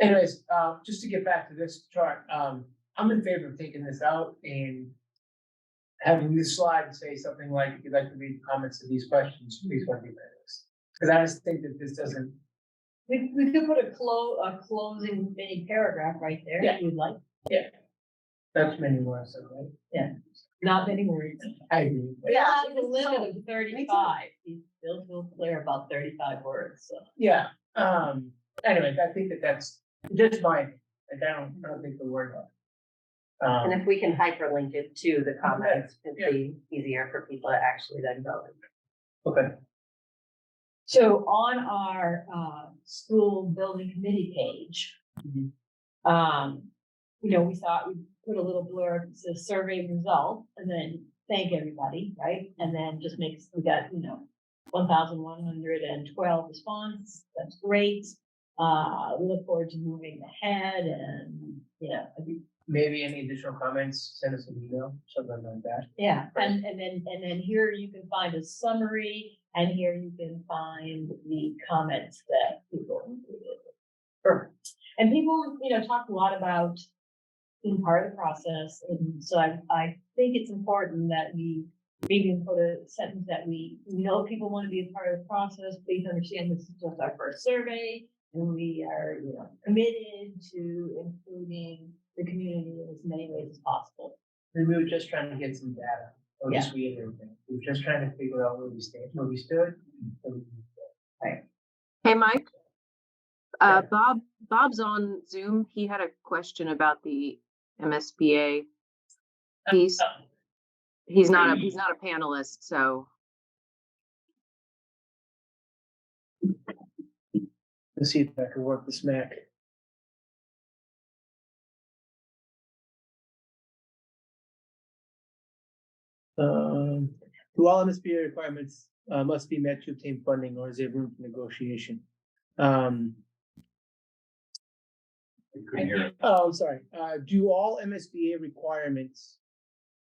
anyways, just to get back to this chart, I'm in favor of taking this out and having this slide say something like, if you'd like to read comments to these questions, please want to be this. Because I just think that this doesn't. We could put a closing mini paragraph right there Yeah. if you'd like. That's many words, right? Not many words. I agree. but- Yeah, Yeah, it's a limit of 35. Bill's real clear about 35 words, so. Yeah, anyways, I think that's just my, I don't think the word. And if we can hyperlink it to the comments, it'd Yeah. be easier for people to actually then go. Okay, So on our school building committee page, Mhm. we thought we'd put a little blurb, that says survey result, and then thank everybody, right? And then just we got, 1,112 response, that's great. We look forward to moving ahead and, maybe any additional comments, send us an email, something like that. yeah, and then here you can find a summary, and here you can find the comments that people included. Sure. And people, talk a lot about being part of the process, and so I think it's important that we maybe put a sentence that we know people want to be a part of the process. Please understand this is just our first survey, and we are, committed to including the community in as many ways as possible. We were just trying to get some data, or just reiterate that. We were just trying to figure out where we stood. Hey, Mike. Yeah. Bob's on Zoom. He had a question about the MSBA piece. He's not a panelist, so. Let's see if I can work this Mac. Do all MSBA requirements must be met to obtain funding, or is there room for negotiation? You couldn't hear it. Oh, I'm sorry. Do all MSBA requirements,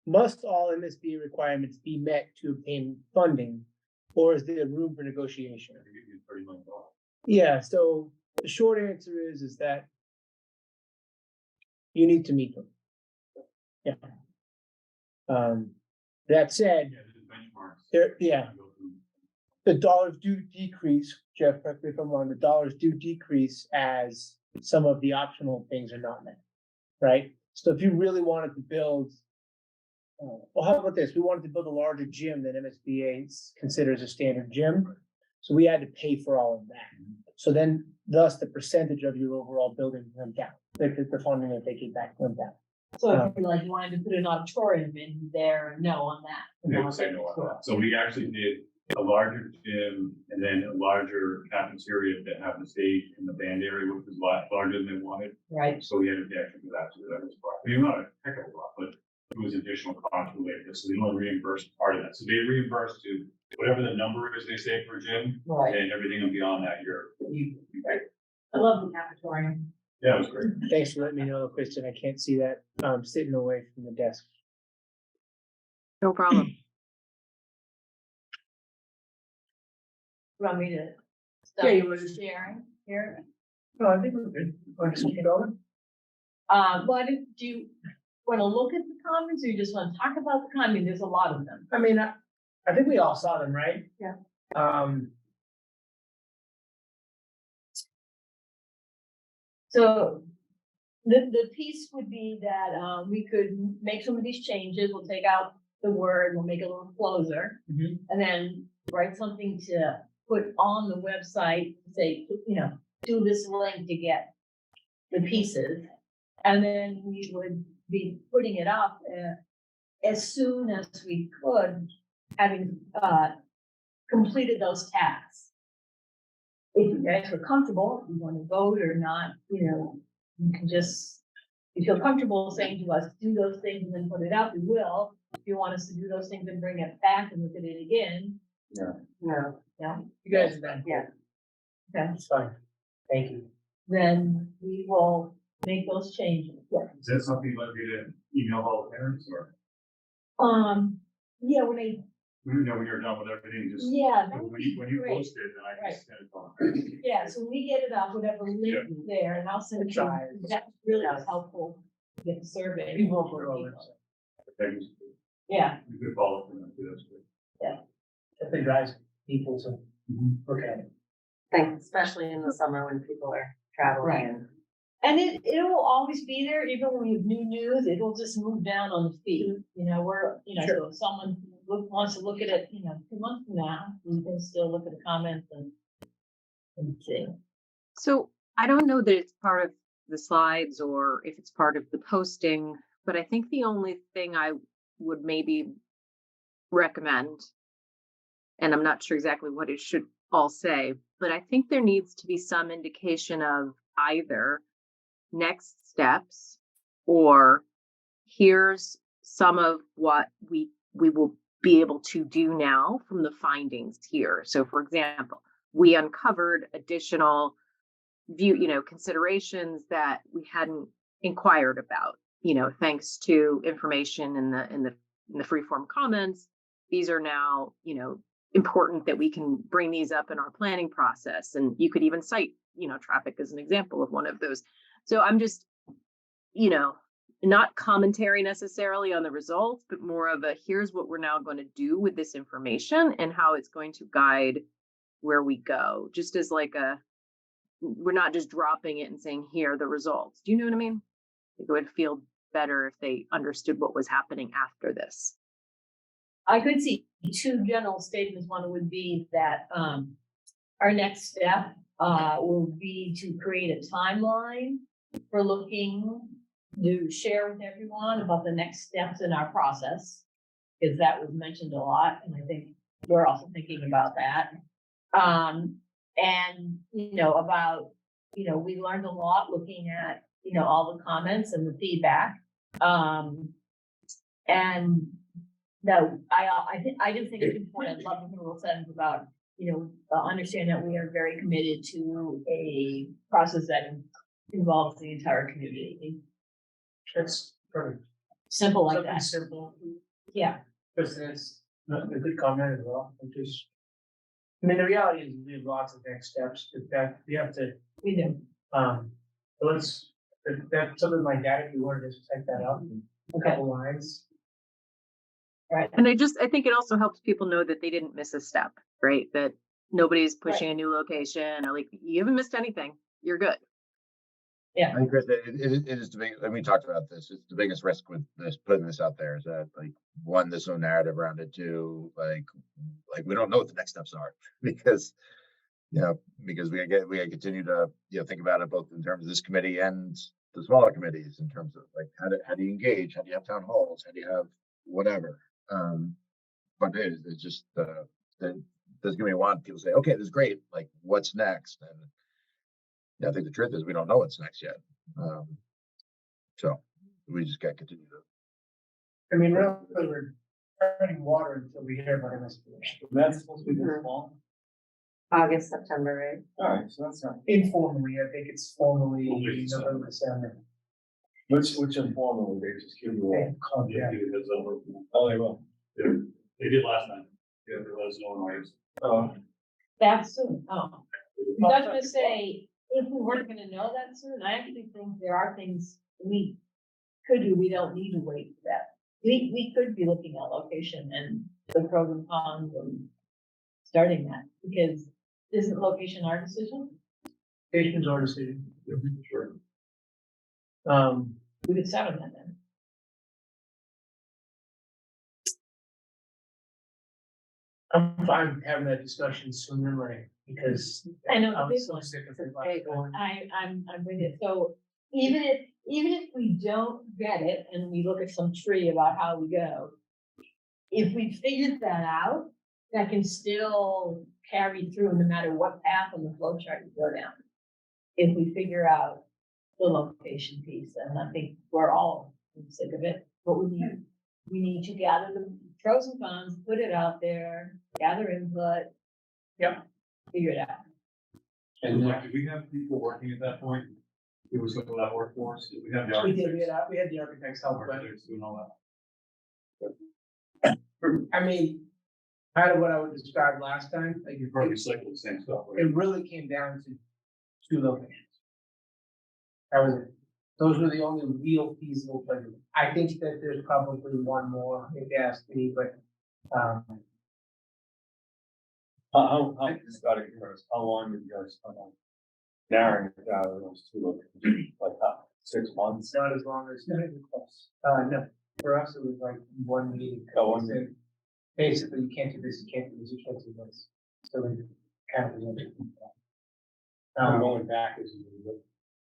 must all MSBA requirements be met to obtain funding, or is there room for negotiation? I think it'd be $30 million. Yeah, so the short answer is that you need to meet them. Yeah. That said, Yeah, there's benchmarks. the dollars do decrease, Jeff, correct me if I'm wrong, the dollars do decrease as some of the optional things are not met, right? So if you really wanted to build, well, how about this? We wanted to build a larger gym than MSBA considers a standard gym. So we had to pay for all of that. So then thus the percentage of your overall building went down, the funding that they get back went down. So if you wanted to put an auditorium in there, no on that. They would say no on that. So we actually did a larger gym and then a larger cafeteria that had the stage and the band area, which was a lot larger than they wanted. Right. So we had to actually do that, so that was part. I mean, not a heck of a lot, but it was additional cost related, so we only reimbursed part of that. So they reimbursed to whatever the number is they say for gym, Right. and everything beyond that, you pay. I love the cafeteria. Yeah, it was great. Thanks for letting me know, Kristen. I can't see that. I'm sitting away from the desk. No problem. Want me to Yeah, you stop wanna just- sharing here? No, I think we're good. Want to keep going? Do you want to look at the comments, or you just want to talk about the comments? There's a lot of them. I mean, I think we all saw them, right? Yeah. So the piece would be that we could make some of these changes. We'll take out the word, we'll make it a little closer, Mhm. and then write something to put on the website, say, do this link to get the pieces. And then we would be putting it up as soon as we could, having completed those tasks. If you guys are comfortable, if you want to vote or not, you can just, if you feel comfortable saying to us, do those things and then put it out, we will. If you want us to do those things and bring it back and look at it again. No, Yeah, You guys are done. Yeah. okay, It's fine. Thank you. then we will make those changes. Is that something you'd like me to email all the parents or, Yeah, when I, when you're done with everything, just. yeah, that would When be you, when you great. post it, then I Right. just send it on. Yeah, so when we get it up, whatever link Yeah. is there, and I'll send it to Try. you. That's really helpful to get the survey. People will put it all in. Thanks. Yeah, You could follow from that too, that's good. Definitely drives people to look at it. Think, especially in the summer when people are traveling. Right. and it will always be there, even when we have new news, it'll just move down on the feed. You know, so if someone wants to look at it, 2 months from now, we can still look at the comments and see. So I don't know that it's part of the slides or if it's part of the posting, but I think the only thing I would maybe recommend, and I'm not sure exactly what it should all say, but I think there needs to be some indication of either next steps or here's some of what we will be able to do now from the findings here. So for example, we uncovered additional considerations that we hadn't inquired about, thanks to information in the free form comments. These are now, important that we can bring these up in our planning process. And you could even cite, traffic as an example of one of those. So I'm just, not commentary necessarily on the results, but more of a here's what we're now going to do with this information and how it's going to guide where we go. Just as like we're not just dropping it and saying, here are the results. Do you know what I mean? It would feel better if they understood what was happening after this. I could see two general statements. One would be that our next step will be to create a timeline for looking to share with everyone about the next steps in our process, because that was mentioned a lot, and I think we're also thinking about that. And about we learned a lot looking at all the comments and the feedback. And no, I do think it's important. I love the little sentence about understand that we are very committed to a process that involves the entire community. That's perfect. Simple like Something that. simple. Yeah. Because it's a good comment as well. I mean, the reality is we have lots of next steps, but that we have to, We do. so that's something like that, if you wanted to type that out in a couple lines. Right. And I think it also helps people know that they didn't miss a step, right? That nobody's pushing a new location or like, you haven't missed anything. You're good. I think, Chris, it is the big, and we talked about this, it's the biggest risk with this, putting this out there is that, like, one, there's no narrative around it, two, like we don't know what the next steps are because we continue to, think about it both in terms of this committee and the smaller committees in terms of like, how do you engage? How do you have town halls? How do you have whatever? But it's just, there's going to be one people say, okay, this is great. Like, what's next? And I think the truth is we don't know what's next yet. So we just got to continue to. I mean, really, we're turning water until we hear about MSP. That's supposed to be this fall. August, September, right? All right, so that's not. Informally, I think it's formally Formally, November, December. Which informal, they just give you Okay, a, yeah. give you a heads up. Oh, they will. They did last time. Yeah, they let us know in August. That soon. Oh, I was gonna say, if we weren't gonna know that soon, I actually think there are things we could do. We don't need to wait for that. We could be looking at location and the pros and cons and starting that, because isn't location our decision? Patients are decision. Sure. We could start on that then. I'm fine with having that discussion sooner, like, because. I know, I'm big so one. sick of it. I'm with you. So even if we don't get it and we look at some tree about how we go, if we figured that out, that can still carry through no matter what path on the flow chart you go down. If we figure out the location piece, and I think we're all sick of it, but we need to gather the pros and cons, put it out there, gather input. Yeah. Figure it out. And do we have people working at that point? It was some of that workforce, did we have the We architects? did, we had the architects help, but Architects doing all I mean, kind of what I would describe last time, like that. Probably cycle the same stuff, right? it really came down to two locations. That was it. Those were the only real feasible places. I think that there's probably one more, if you ask me, but, How, just out of curiosity, how long did you guys spend on narrowing it down to those two locations? Like, 6 months? it's not as long as, no, for us, it was like one meeting. Oh, one meeting. Basically, you can't do this, you can't do this, you can't do this. So we kind of presented. I'm going back as you do.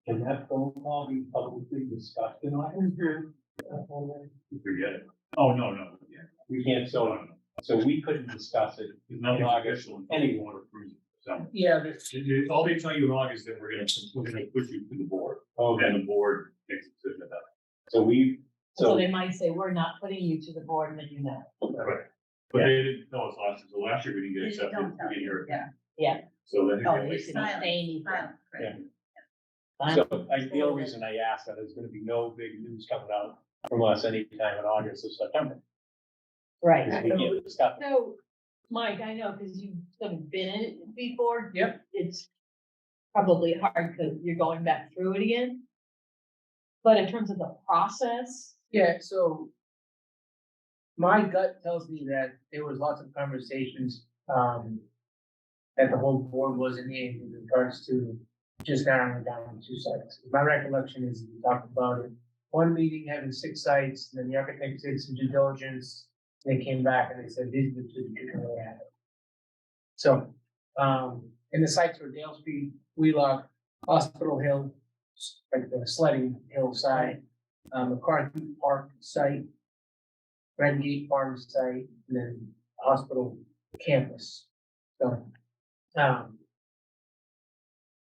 Can that phone call be publicly discussed in our? You forget it. Oh, no, yeah. We can't, so we couldn't discuss it. There's nothing In August, official until anyway. the board approves it. So, Yeah, there's, all they tell you in August that we're gonna push you to the board. Oh, then the board makes a decision about So we, So so, they might say, we're not putting you to the board, and then you know. it. Right. But they didn't tell us last year, so last year we didn't get They accepted, don't we tell didn't you, hear it. yeah. Yeah. So then. Oh, they they wait. shouldn't say anything. so the only reason I asked that is gonna be no big news coming out from us anytime in August or September. Right. Because we can't discuss it. So, Mike, I know, because you've sort of been in it before. Yep. It's probably hard because you're going back through it again. But in terms of the process, yeah, so my gut tells me that there was lots of conversations, that the whole board wasn't in with regards to just narrowing it down to two sites. My recollection is we talked about it, one meeting having 6 sites, and then the architect did some due diligence. They came back and they said, these are the two that you can really have. So, and the sites were Dale Street, Wheelock, Hospital Hill, like the sledding hill side, McCarthy Park site, Red Gate Farm site, and then hospital campus. So,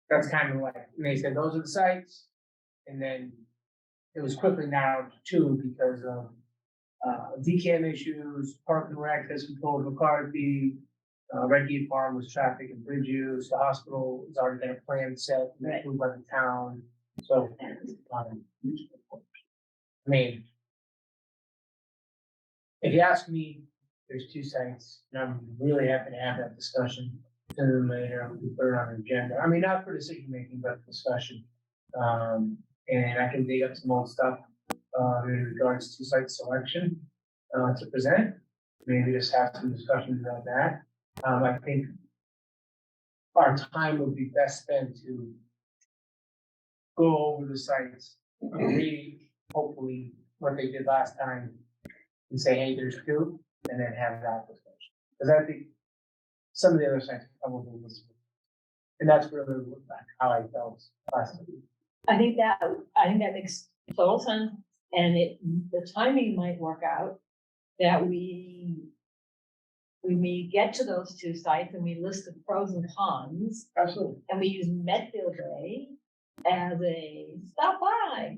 that's kind of like, and they said, those are the sites. And then it was quickly narrowed to 2 because of DCAM issues, park and rec has control of McCarthy. Red Gate Farm was traffic and bridge use, the hospital has already got a plan set, and Right. approved by the town, so. I mean. If you ask me, there's 2 sites, and I'm really happy to have that discussion sooner than later, we put it on the agenda, I mean, not for decision making, but discussion. And I can dig up some old stuff, in regards to site selection, to present. Maybe just have some discussions about that. I think our time would be best spent to go over the sites, read, hopefully, what they did last time, and say, hey, there's 2, and then have that discussion. Because I think some of the other sites probably was, and that's really how I felt last week. I think that makes total sense, and the timing might work out that we may get to those 2 sites and we list the pros and cons, Absolutely. and we use Medfield Day as a stop by.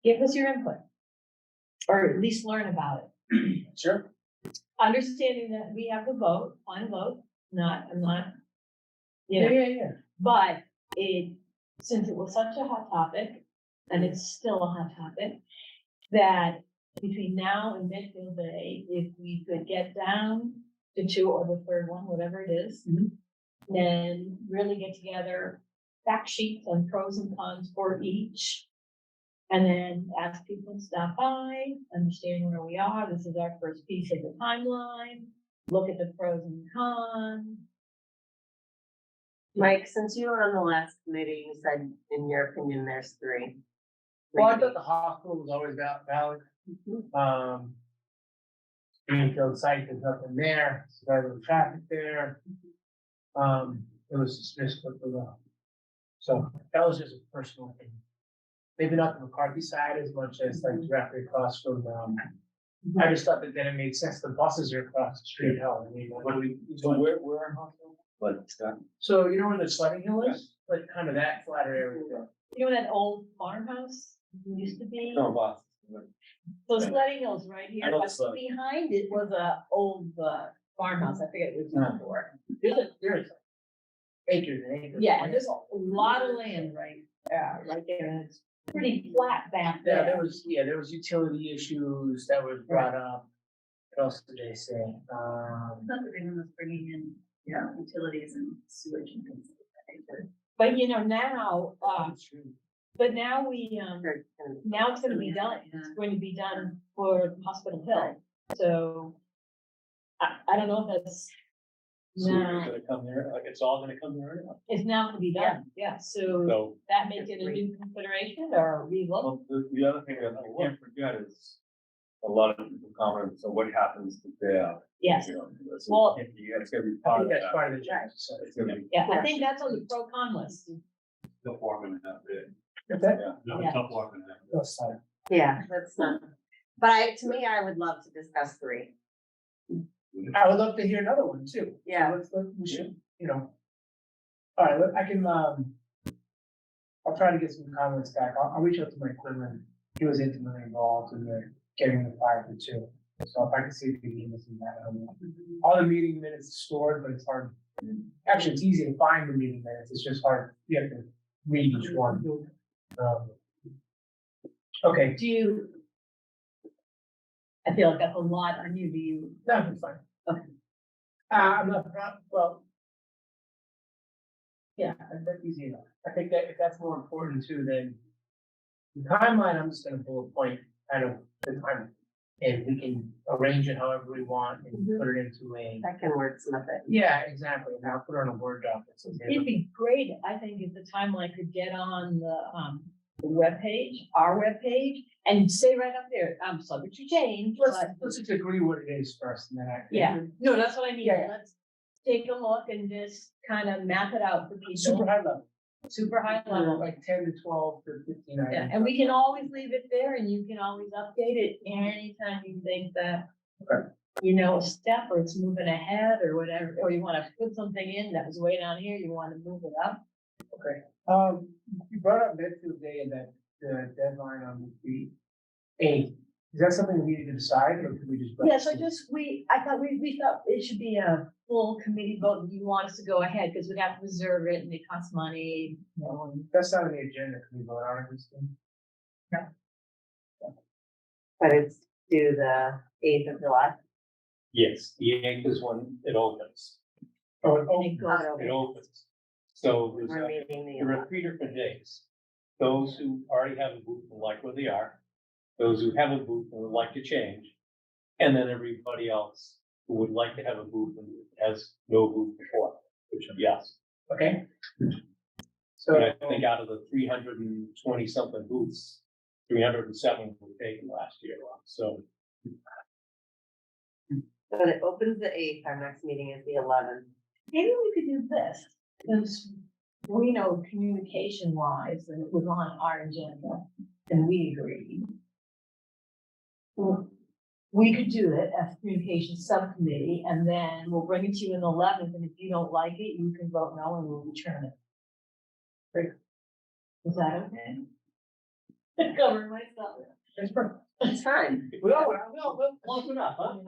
Give us your input, or at least learn about it. Sure. Understanding that we have the vote, final vote, I'm not, you Yeah, know, yeah. but since it was such a hot topic, and it's still a hot topic, that between now and Medfield Day, if we could get down to 2 or the third one, whatever it is, Mhm. then really get together fact sheets on pros and cons for each. And then ask people to stop by, understand where we are. This is our first piece of the timeline. Look at the pros and cons. Mike, since you were on the last committee, you said, in your opinion, there's 3. Well, I thought the hospital was always valid. Greenfield site, there's nothing there, it's very little traffic there. It was dismissed with the, so that was just a personal thing. Maybe not the McCarthy side as much as like directly across from, I just thought that then it made sense, the buses are across the street, hell, I mean, what do we? So we're in hospital? But, So you know where the sledding hill is, like kind of that flatter area there. You know that old farmhouse used to be? no, boss. So Sledding Hill's right I here, know but Sledding. behind it was a old farmhouse, I forget what it was before. There's acres and acres. Yeah, and there's a lot of land right there, and it's pretty flat back Yeah, there. there was utility issues that was brought up. What else did they say? Not the big one was bringing in, you know, utilities and sewage and things. like that. But you know, now, but now we, Or- now it's gonna be done, it's going to be done for Hospital Hill, so. I don't know if that's, So no, it's gonna come there, like, it's all gonna come there now. it's now gonna be done, yeah, so So, that makes it a new consideration or relook. well, the other thing that I can't forget is a lot of people comment, so what happens to their, Yes, you know, so Well- it's gonna be I part think of that's that. part of the job. So It's gonna be, yeah, I think that's on the pro con list. The foreman and that bit. If that- yeah. No, Yeah. tough walking that. that's fine. Yeah, that's not, but to me, I would love to discuss 3. I would love to hear another one too. So Yeah. we should, you know. All right, I can, I'll try to get some comments back. I'll reach out to my equipment. He was intimately involved in the getting the fire for 2. So if I can see if he can listen to that, I will. All the meeting minutes are stored, but it's hard. Actually, it's easy to find the meeting minutes. It's just hard. You have to read each one. Okay, Do you? I feel like that's a lot on you, do you? that's fine. Okay. I'm not, well. Yeah, that's easy enough. I think that if that's more important too, then the timeline, I'm just gonna bullet point kind of the time. And we can arrange it however we want and put it into a, I can wordsmith it. yeah, exactly. Now put it on a Word doc. That's It'd be great, I think, if the timeline could get on the webpage, our webpage, and say right up there, subject to change, but. Let's just agree what it is first and then I. Yeah, no, that's what I mean, Yeah, yeah. let's take a look and just kind of map it out for Super people, high level, super high level. like 10 to 12 to 15. Yeah, items. and we can always leave it there and you can always update it anytime you think that. Okay. You know, a step or it's moving ahead or whatever, or you wanna put something in that was way down here, you wanna move it up. Okay, you brought up Medfield Day and that the deadline on the 8th. Is that something we need to decide or could we just? Yeah, so I thought we thought it should be a full committee vote, you want us to go ahead, because we'd have to reserve it and it costs money, you know, and. That's not on the agenda, can we vote on it this thing? But it's due the 8th of July. Yes, the 8th is when it opens. Oh, And it goes, Oh, It opens. So We're there's, meeting the there are 3 different days. Those who already have a booth and like where they are, those who have a booth and would like to change, and then everybody else who would like to have a booth and has no booth before, which would be us. okay. So, And I think out of the 320 something booths, 307 were taken last year, so. So it opens the 8th, our next meeting is the 11th. maybe we could do this, because we know communication wise, and it was on our agenda, and we agreed. Well, we could do it as communication subcommittee, and then we'll bring it to you in the 11th, and if you don't like it, you can vote no, and we'll return it. Great. Is that okay? Cover myself. that's perfect. It's fine. Well, Close enough, huh?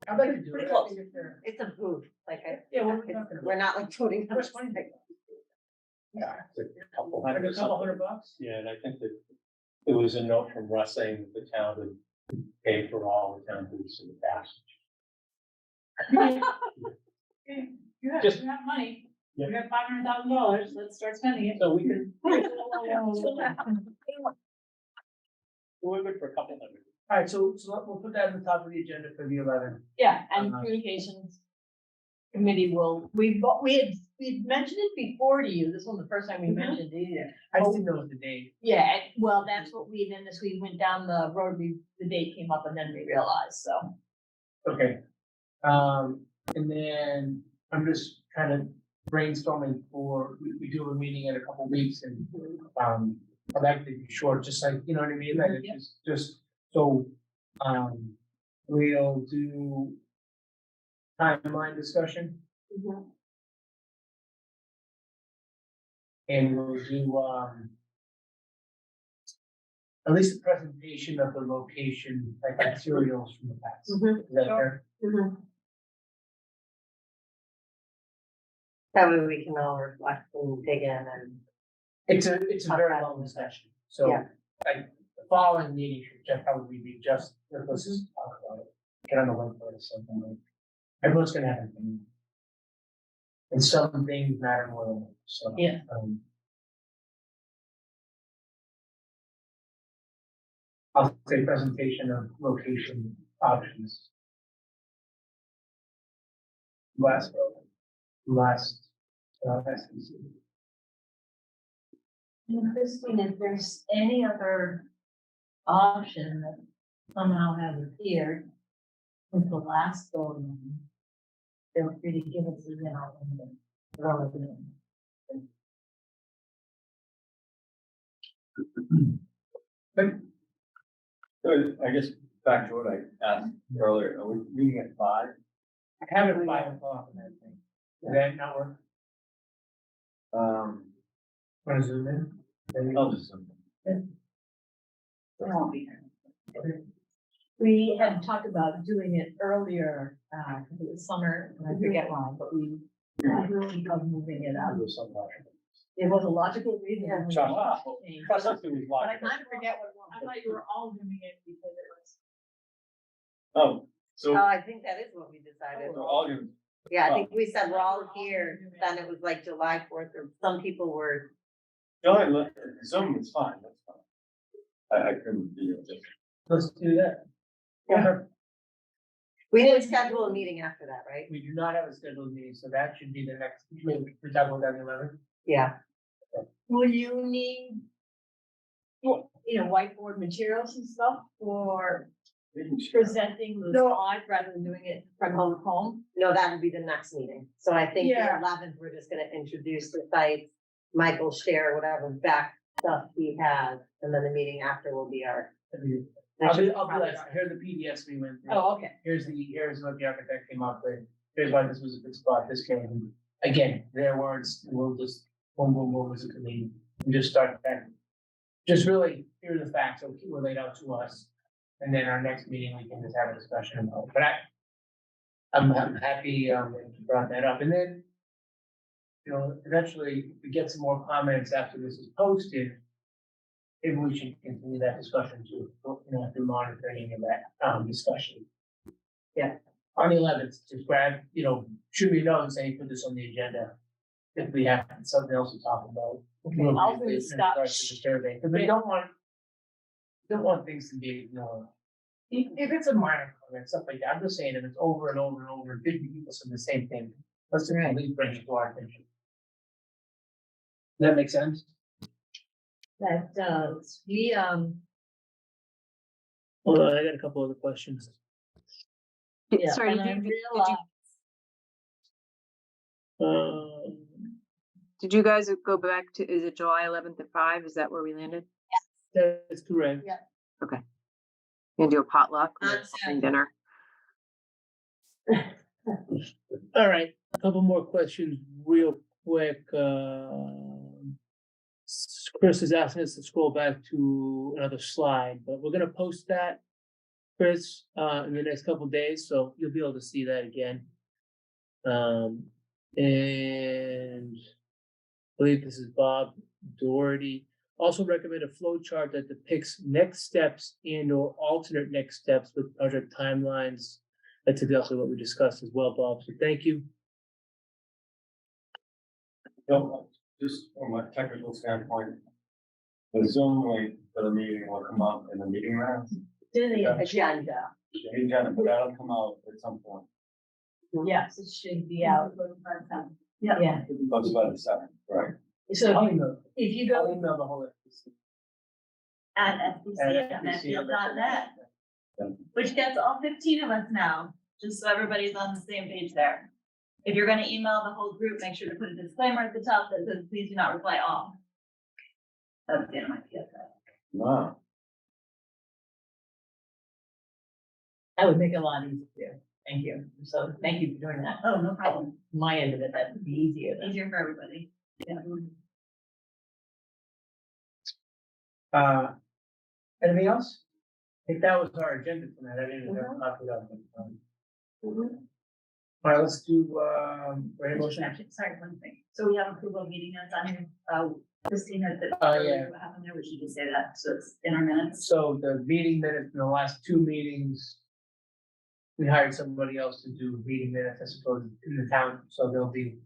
I'd like to do Pretty it. close. It's a booth, like Yeah, what are we it's- talking about? we're not like voting. on That's fine. Yeah, It's a couple like hundred a couple something. $100. Yeah, and I think that there was a note from Russ saying that the town had paid for all the town booths in the past. You have, Just- you have money, Yeah. you have $500,000, let's start spending it. So we can. We're good for a couple hundred. All right, so we'll put that on the top of the agenda for the 11th. Yeah, and Uh-huh. communications committee will, we'd mentioned it before to you, this wasn't the first time we Mhm. mentioned it either. I just didn't know what the date. Yeah, well, that's what then as we went down the road, the date came up and then we realized, so. Okay. And then I'm just kind of brainstorming for, we do a meeting in a couple weeks and, I'd like to be short, just like, you know what I mean? Like, Yeah. just, so, we'll do timeline discussion and we'll do, at least a presentation of the location, like materials from the past. Mhm. Is that fair? That way we can all reflect and dig in and. It's a Talk very about long it. discussion, so Yeah. like the following meeting should probably be just, let's just talk about it. Get on the web for it or something like. Everyone's gonna have an opinion. And some things matter more than others, so. Yeah. I'll say presentation of location options. Last. SDC. And Christine, if there's any other option that somehow has appeared since the last go around, feel free to give us a email and then throw it in. So I guess back to what I asked earlier, are we meeting at 5? I have it at 5 o'clock and everything. Does that not work? Want to zoom in? Maybe? I'll just. It won't be here. We had talked about doing it earlier, because it was summer, and I forget why, but we really of moving it up. It was a logical reason. Yeah. we Wow. changed. Trust us, it was But I logical. kind of forget what it was. I thought you were all doing it because it was. Oh, so Oh, I think that is what we decided. we're all gonna, Yeah, I think we said we're all here, then it was like July 4th, or some people were, go ahead, Zoom is fine, that's fine. I couldn't be just. Let's do that. Yeah. We didn't schedule a meeting after that, right? We do not have a scheduled meeting, so that should be the next, maybe we're talking about that 11th. Yeah. Will you need, whiteboard materials and stuff for presenting the No. slides rather than doing it from home? No, that would be the next meeting. So I think the Yeah. 11th, we're just gonna introduce the sites. Michael share whatever back stuff he has, and then the meeting after will be our. I'll be like, here are the PDFs we went through. Oh, okay. Here's what the architect came up with. Here's why this was a good spot, this came. Again, their words, we'll just, boom, boom, boom, as a committee, and just start that. Just really, here are the facts that were laid out to us. And then our next meeting, we can just have a discussion about, but I'm happy, that you brought that up, and then. Eventually, if we get some more comments after this is posted. Maybe we should continue that discussion too, through monitoring of that, discussion. Yeah, on the 11th, just grab, shoot me a note and say, put this on the agenda. If we have something else to talk about. I'll do In stuff. regards to the survey, because we don't want things to be ignored. If it's a minor comment, stuff like that, I'm just saying, if it's over and over and over, and 50 people saying the same thing, let's just at least bring it to our attention. Does that make sense? That does. Hold on, I got a couple other questions. Yeah, Sorry, and did I you, realized- did you guys go back to, is it July 11th at 5? Is that where we landed? That's correct. Yeah. Okay. Gonna do a potluck or Not something dinner? All right, a couple more questions real quick. Chris is asking us to scroll back to another slide, but we're gonna post that, Chris, in the next couple days, so you'll be able to see that again. And I believe this is Bob Doherty. Also recommend a flow chart that depicts next steps and or alternate next steps with project timelines. That's exactly what we discussed as well, Bob, so thank you. No, just from a technical standpoint, the Zoom link for the meeting will come up in the meeting minutes. To the Yeah. agenda. The agenda, but that'll come out at some point. Yes, it should be out. Yeah, That's about the 7th, right? so I'll email, if you I'll go, email the whole FTC. At FBC.net, which gets all 15 of us now, just so everybody's on the same page there. If you're gonna email the whole group, make sure to put a disclaimer at the top that says, please do not reply all. That's the end of my PSA. Wow. that would make it a lot easier. Thank you. So thank you for doing that. Oh, no problem. My end of it, that would be easier. then. Easier for everybody. Yeah. Anything else? I think that was our agenda tonight, I didn't have a copy of it. All right, let's do, ready motion? Actually, sorry, one thing. So we have approval of meeting minutes on here. Christina, that Yeah. what happened there? We should just say that. So it's in our minutes. So the meeting minutes in the last 2 meetings, we hired somebody else to do meeting minutes, I suppose, in the town, so they'll be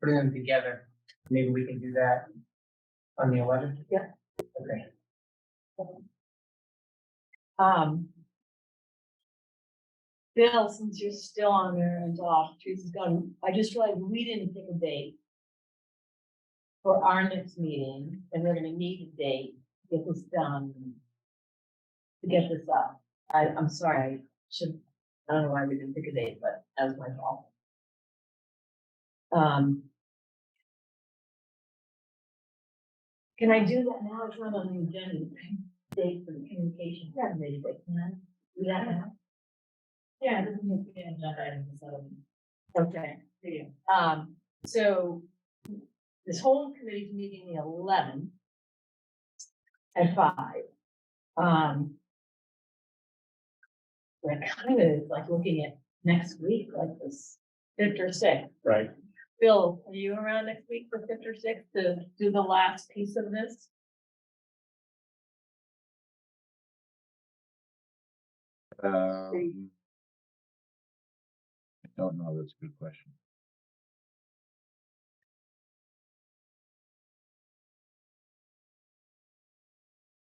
putting them together. Maybe we can do that on the 11th? Yeah. Okay. Bill, since you're still on there and Teresa's gone, I just realized we didn't pick a date for our next meeting, and we're gonna need a date, to get this done, to get this up. I'm sorry, I should, I don't know why we didn't pick a date, but that was my fault. Can I do that now? It's not on the agenda, date for the communication, yeah, maybe they can, do that now? Yeah, it doesn't need to be an agenda item, so. Okay, so this whole committee's meeting the 11th at 5. We're kind of like looking at next week, like this 5th or 6th. Right. Bill, are you around next week for 5th or 6th to do the last piece of this? I don't know, that's a good question.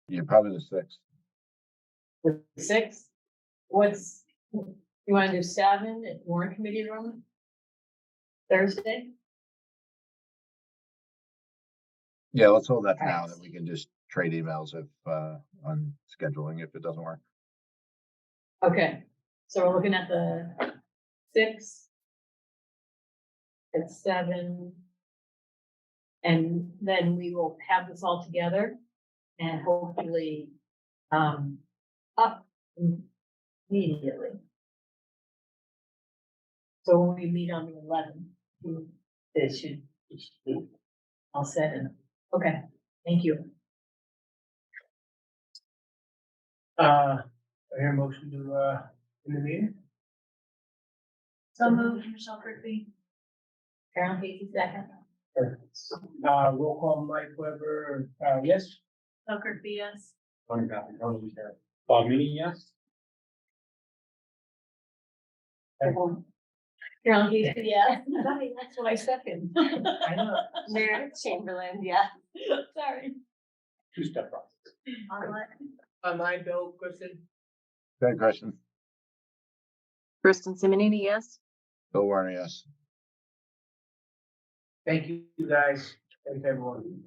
Yeah, probably the 6th. The 6th? What's, you wanna do 7 at warrant committee room? Thursday? Yeah, let's hold that for now, Alright. then we can just trade emails if, on scheduling if it doesn't work. Okay, so we're looking at the 6th. At 7. And then we will have this all together and hopefully, up immediately. So when we meet on the 11th, it should be all set and, okay, thank you. I hear a motion to, in the meeting? So moved, Michelle Kirkby. Carol Casey, second. Roll call, Mike Weber, yes? Michelle Kirkby, yes. Bob Meany, yes? Carol Casey, yeah. That's what I second. I know. Meredith Chamberlain, yeah. Sorry. Two-step process. Online, Bill, Kristen? Good question. Kristen Simonini, yes? Bill Warner, yes. Thank you, guys. Thanks, everyone.